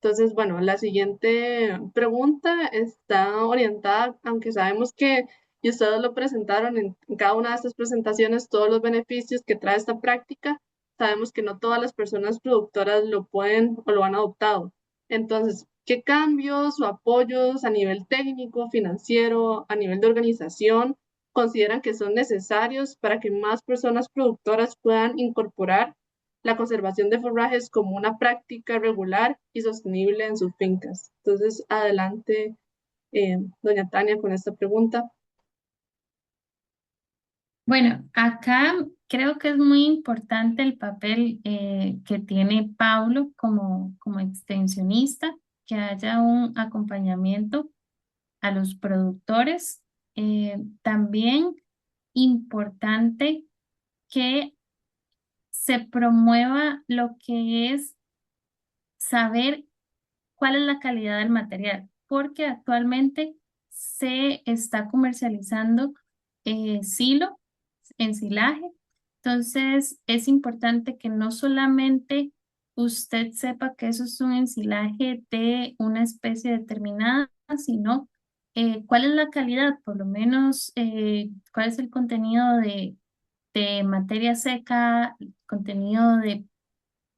Entonces, bueno, la siguiente pregunta está orientada, aunque sabemos que, y ustedes lo presentaron en cada una de estas presentaciones, todos los beneficios que trae esta práctica, sabemos que no todas las personas productoras lo pueden o lo han adoptado. Entonces, ¿qué cambios o apoyos a nivel técnico, financiero, a nivel de organización consideran que son necesarios para que más personas productoras puedan incorporar la conservación de forrajes como una práctica regular y sostenible en sus fincas? Entonces, adelante, doña Tania, con esta pregunta. Bueno, acá creo que es muy importante el papel que tiene Paulo como extensionista, que haya un acompañamiento a los productores. También importante que se promueva lo que es saber cuál es la calidad del material, porque actualmente se está comercializando silo, ensilaje. Entonces, es importante que no solamente usted sepa que eso es un ensilaje de una especie determinada, sino cuál es la calidad, por lo menos cuál es el contenido de materia seca, contenido de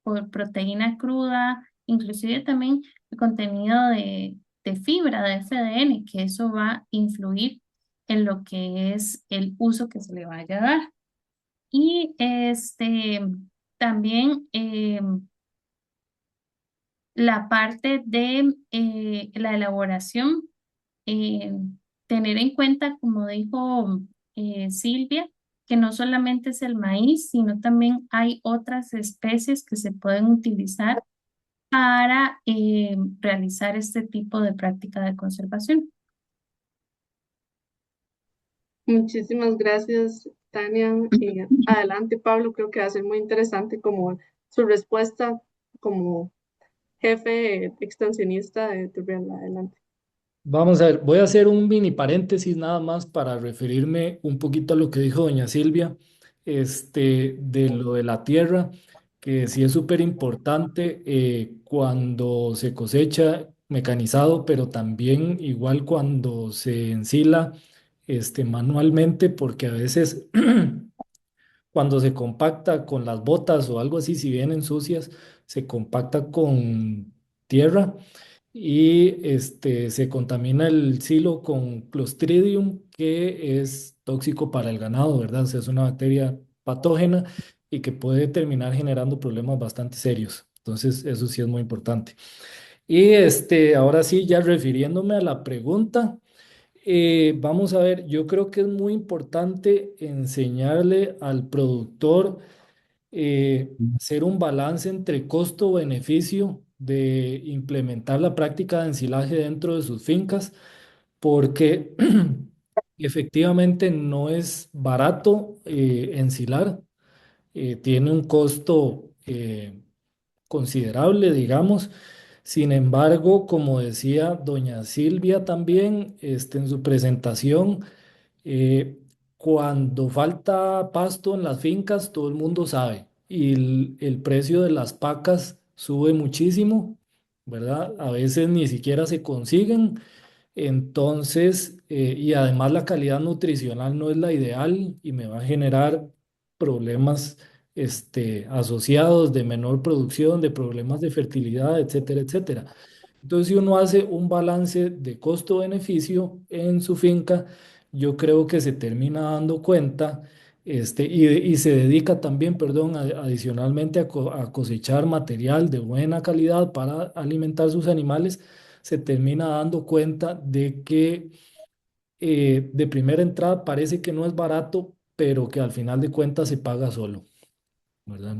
por proteína cruda, inclusive también el contenido de fibra, de FDN, que eso va a influir en lo que es el uso que se le vaya a dar. Y también la parte de la elaboración, eh, tener en cuenta, como dijo Silvia, que no solamente es el maíz, sino también hay otras especies que se pueden utilizar para realizar este tipo de práctica de conservación. Muchísimas gracias, Tania. Y adelante, Pablo, creo que va a ser muy interesante como su respuesta como jefe extensionista de Turrial. Adelante. Vamos a ver, voy a hacer un mini paréntesis nada más para referirme un poquito a lo que dijo doña Silvia, de lo de la tierra, que sí es súper importante cuando se cosecha mecanizado, pero también igual cuando se ensila manualmente, porque a veces cuando se compacta con las botas o algo así, si vienen sucias, se compacta con tierra y se contamina el silo con Clostridium, que es tóxico para el ganado, ¿verdad? O sea, es una bacteria patógena y que puede terminar generando problemas bastante serios. Entonces, eso sí es muy importante. Y ahora sí, ya refiriéndome a la pregunta, vamos a ver, yo creo que es muy importante enseñarle al productor hacer un balance entre costo-beneficio de implementar la práctica de ensilaje dentro de sus fincas, porque efectivamente no es barato ensilar, tiene un costo considerable, digamos. Sin embargo, como decía doña Silvia también en su presentación, eh, cuando falta pasto en las fincas, todo el mundo sabe, y el precio de las pacas sube muchísimo, ¿verdad? A veces ni siquiera se consiguen, entonces, y además la calidad nutricional no es la ideal y me va a generar problemas, asociados de menor producción, de problemas de fertilidad, etcétera, etcétera. Entonces, si uno hace un balance de costo-beneficio en su finca, yo creo que se termina dando cuenta, y se dedica también, perdón, adicionalmente a cosechar material de buena calidad para alimentar sus animales, se termina dando cuenta de que de primera entrada parece que no es barato, pero que al final de cuentas se paga solo, ¿verdad?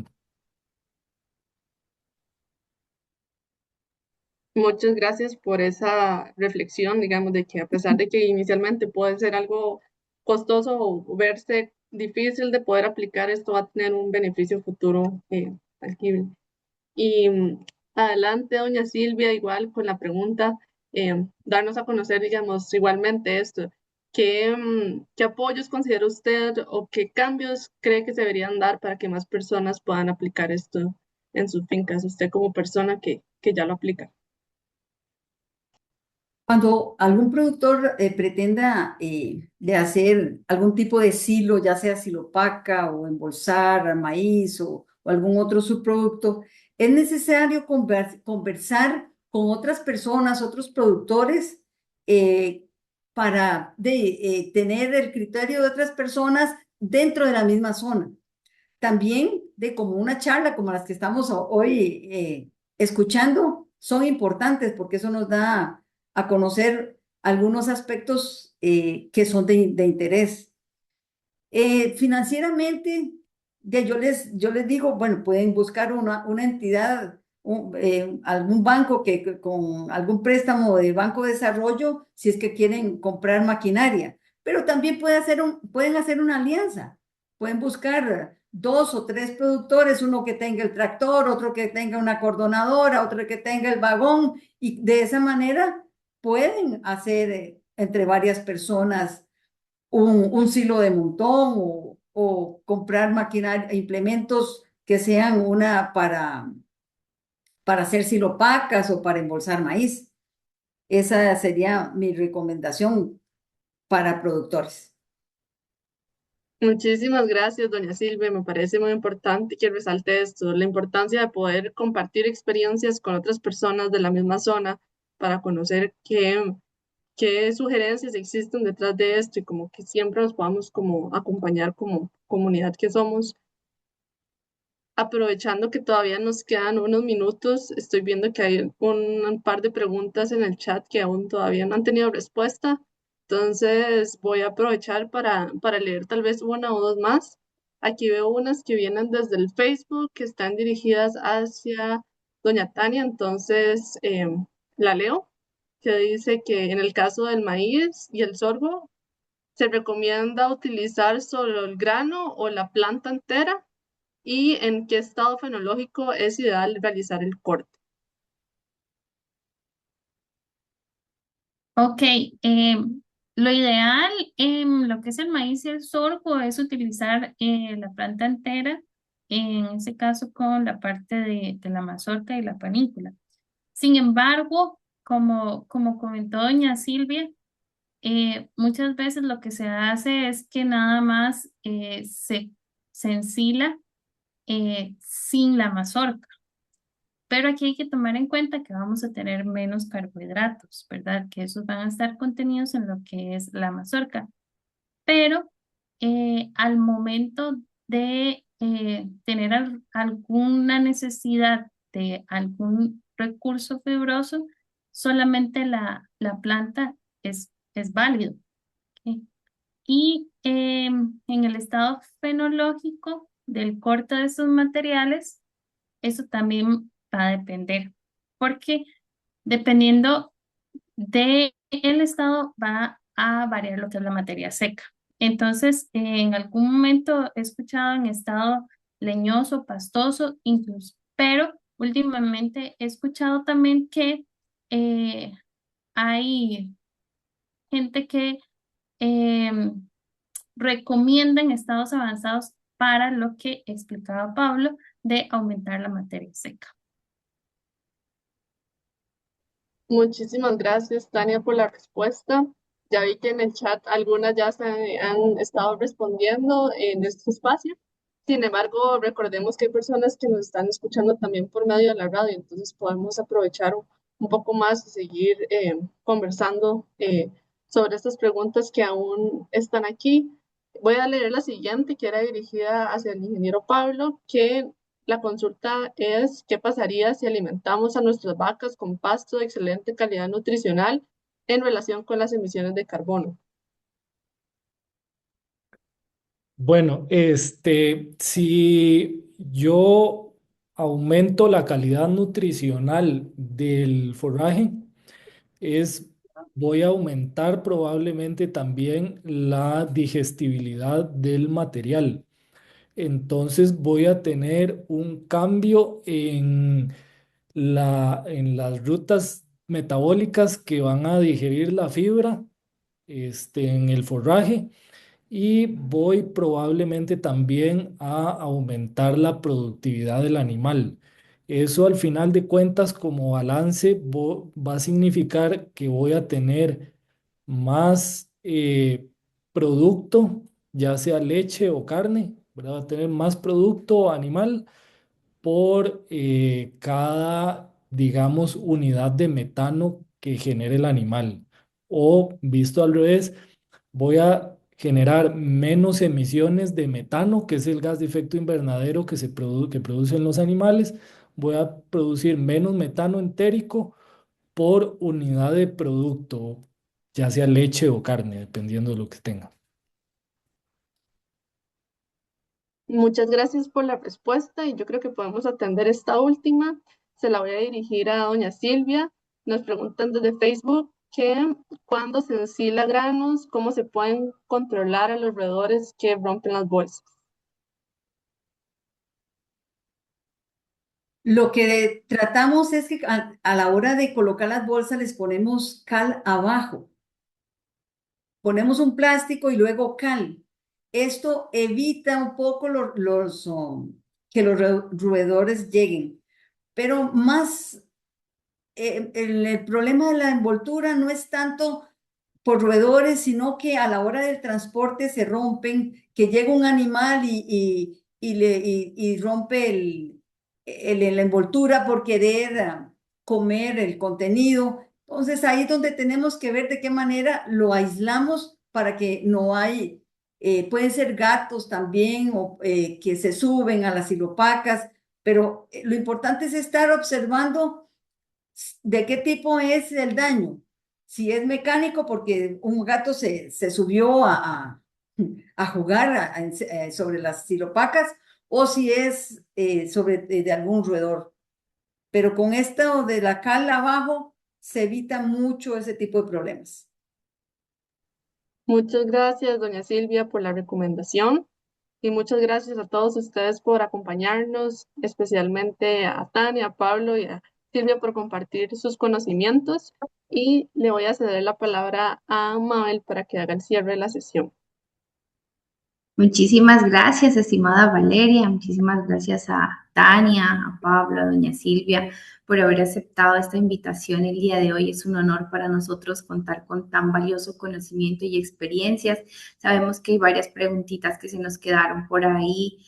Muchas gracias por esa reflexión, digamos, de que a pesar de que inicialmente puede ser algo costoso o verse difícil de poder aplicar, esto va a tener un beneficio futuro tangible. Y adelante, doña Silvia, igual con la pregunta, darnos a conocer, digamos, igualmente esto. ¿Qué apoyos considera usted o qué cambios cree que se deberían dar para que más personas puedan aplicar esto en sus fincas? Usted como persona que ya lo aplica. Cuando algún productor pretenda de hacer algún tipo de silo, ya sea silopaca o embolsar maíz o algún otro subproducto, es necesario conversar con otras personas, otros productores, eh, para tener el criterio de otras personas dentro de la misma zona. También de como una charla como las que estamos hoy escuchando, son importantes porque eso nos da a conocer algunos aspectos que son de interés. Financieramente, yo les digo, bueno, pueden buscar una entidad, algún banco con algún préstamo de Banco de Desarrollo, si es que quieren comprar maquinaria, pero también pueden hacer una alianza, pueden buscar dos o tres productores, uno que tenga el tractor, otro que tenga una acordonadora, otro que tenga el vagón, y de esa manera pueden hacer entre varias personas un silo de montón o comprar maquinaria, implementos que sean una para hacer silopacas o para embolsar maíz. Esa sería mi recomendación para productores. Muchísimas gracias, doña Silvia. Me parece muy importante que resalte esto, la importancia de poder compartir experiencias con otras personas de la misma zona para conocer qué sugerencias existen detrás de esto y como que siempre nos podamos como acompañar como comunidad que somos. Aprovechando que todavía nos quedan unos minutos, estoy viendo que hay un par de preguntas en el chat que aún todavía no han tenido respuesta. Entonces voy a aprovechar para leer tal vez una o dos más. Aquí veo unas que vienen desde el Facebook, que están dirigidas hacia doña Tania, entonces la leo, que dice que en el caso del maíz y el sorgo, se recomienda utilizar solo el grano o la planta entera y en qué estado fenológico es ideal realizar el corte. Ok, lo ideal en lo que es el maíz y el sorgo es utilizar la planta entera, en ese caso con la parte de la mazorca y la panícula. Sin embargo, como comentó doña Silvia, muchas veces lo que se hace es que nada más se ensila sin la mazorca. Pero aquí hay que tomar en cuenta que vamos a tener menos carbohidratos, ¿verdad? Que esos van a estar contenidos en lo que es la mazorca. Pero al momento de tener alguna necesidad de algún recurso fibroso, solamente la planta es válido. ¿Ok? Y en el estado fenológico del corte de estos materiales, eso también va a depender, porque dependiendo del estado va a variar lo que es la materia seca. Entonces, en algún momento he escuchado en estado leñoso, pastoso, incluso, pero últimamente he escuchado también que eh, hay gente que recomienda en estados avanzados para lo que explicaba Pablo de aumentar la materia seca. Muchísimas gracias, Tania, por la respuesta. Ya vi que en el chat algunas ya se han estado respondiendo en este espacio. Sin embargo, recordemos que hay personas que nos están escuchando también por medio de la radio, entonces podemos aprovechar un poco más y seguir conversando sobre estas preguntas que aún están aquí. Voy a leer la siguiente, que era dirigida hacia el ingeniero Pablo, que la consulta es: ¿qué pasaría si alimentamos a nuestras vacas con pasto de excelente calidad nutricional en relación con las emisiones de carbono? Bueno, si yo aumento la calidad nutricional del forraje, es, voy a aumentar probablemente también la digestibilidad del material. Entonces voy a tener un cambio en las rutas metabólicas que van a digerir la fibra, en el forraje, y voy probablemente también a aumentar la productividad del animal. Eso al final de cuentas como balance va a significar que voy a tener más producto, ya sea leche o carne, ¿verdad? Va a tener más producto animal por cada, digamos, unidad de metano que genere el animal. O visto al revés, voy a generar menos emisiones de metano, que es el gas de efecto invernadero que producen los animales. Voy a producir menos metano entérico por unidad de producto, ya sea leche o carne, dependiendo de lo que tenga. Muchas gracias por la respuesta y yo creo que podemos atender esta última. Se la voy a dirigir a doña Silvia. Nos preguntan desde Facebook que cuando se ensila granos, ¿cómo se pueden controlar a los roedores que rompen las bolsas? Lo que tratamos es que a la hora de colocar las bolsas les ponemos cal abajo. Ponemos un plástico y luego cal. Esto evita un poco que los roedores lleguen. Pero más, el problema de la envoltura no es tanto por roedores, sino que a la hora del transporte se rompen, que llega un animal y rompe la envoltura por querer comer el contenido. Entonces ahí es donde tenemos que ver de qué manera lo aislamos para que no hay, pueden ser gatos también o que se suben a las silopacas, pero lo importante es estar observando de qué tipo es el daño. Si es mecánico, porque un gato se subió a jugar sobre las silopacas, o si es sobre de algún roedor. Pero con esto de la cal abajo se evita mucho ese tipo de problemas. Muchas gracias, doña Silvia, por la recomendación y muchas gracias a todos ustedes por acompañarnos, especialmente a Tania, a Pablo y a Silvia por compartir sus conocimientos. Y le voy a ceder la palabra a Mabel para que haga el cierre de la sesión. Muchísimas gracias, estimada Valeria. Muchísimas gracias a Tania, a Pablo, a doña Silvia por haber aceptado esta invitación el día de hoy. Es un honor para nosotros contar con tan valioso conocimiento y experiencias. Sabemos que hay varias preguntitas que se nos quedaron por ahí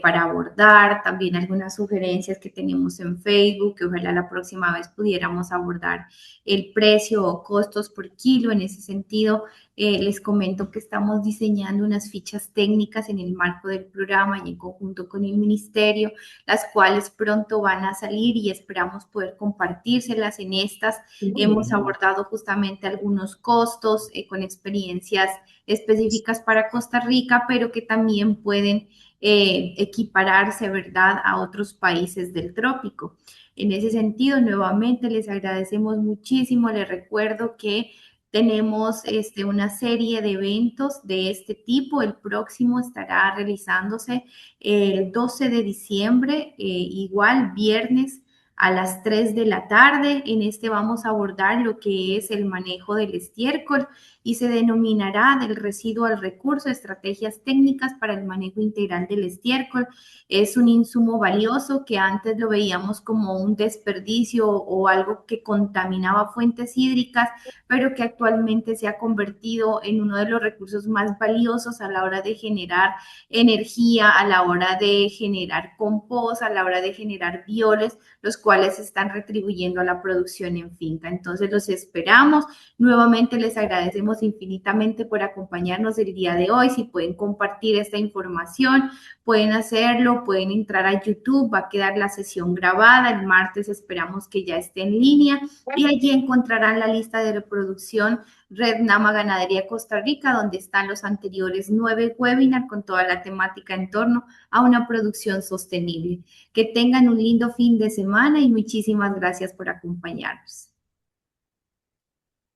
para abordar, también algunas sugerencias que tenemos en Facebook, que ojalá la próxima vez pudiéramos abordar el precio o costos por kilo. En ese sentido, les comento que estamos diseñando unas fichas técnicas en el marco del programa y en conjunto con el ministerio, las cuales pronto van a salir y esperamos poder compartírselas. En estas hemos abordado justamente algunos costos con experiencias específicas para Costa Rica, pero que también pueden equipararse, ¿verdad?, a otros países del trópico. En ese sentido, nuevamente les agradecemos muchísimo. Les recuerdo que tenemos una serie de eventos de este tipo. El próximo estará realizándose el 12 de diciembre, igual viernes a las 3 de la tarde. En este vamos a abordar lo que es el manejo del estiércol y se denominará del residuo al recurso, estrategias técnicas para el manejo integral del estiércol. Es un insumo valioso que antes lo veíamos como un desperdicio o algo que contaminaba fuentes hídricas, pero que actualmente se ha convertido en uno de los recursos más valiosos a la hora de generar energía, a la hora de generar compost, a la hora de generar bioles, los cuales están retribuyendo a la producción en finca. Entonces los esperamos. Nuevamente les agradecemos infinitamente por acompañarnos el día de hoy. Si pueden compartir esta información, pueden hacerlo, pueden entrar a YouTube, va a quedar la sesión grabada. El martes esperamos que ya esté en línea y allí encontrarán la lista de reproducción Red Nama Ganadería Costa Rica, donde están los anteriores 9 webinars con toda la temática en torno a una producción sostenible. Que tengan un lindo fin de semana y muchísimas gracias por acompañarnos.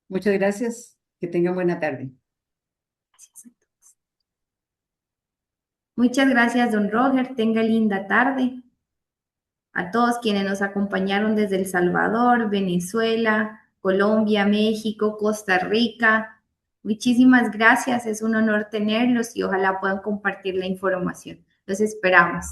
Muchas gracias. Que tengan buena tarde. Gracias a todos. Muchas gracias, don Roger. Tenga linda tarde. A todos quienes nos acompañaron desde El Salvador, Venezuela, Colombia, México, Costa Rica. Muchísimas gracias. Es un honor tenerlos y ojalá puedan compartir la información. Los esperamos.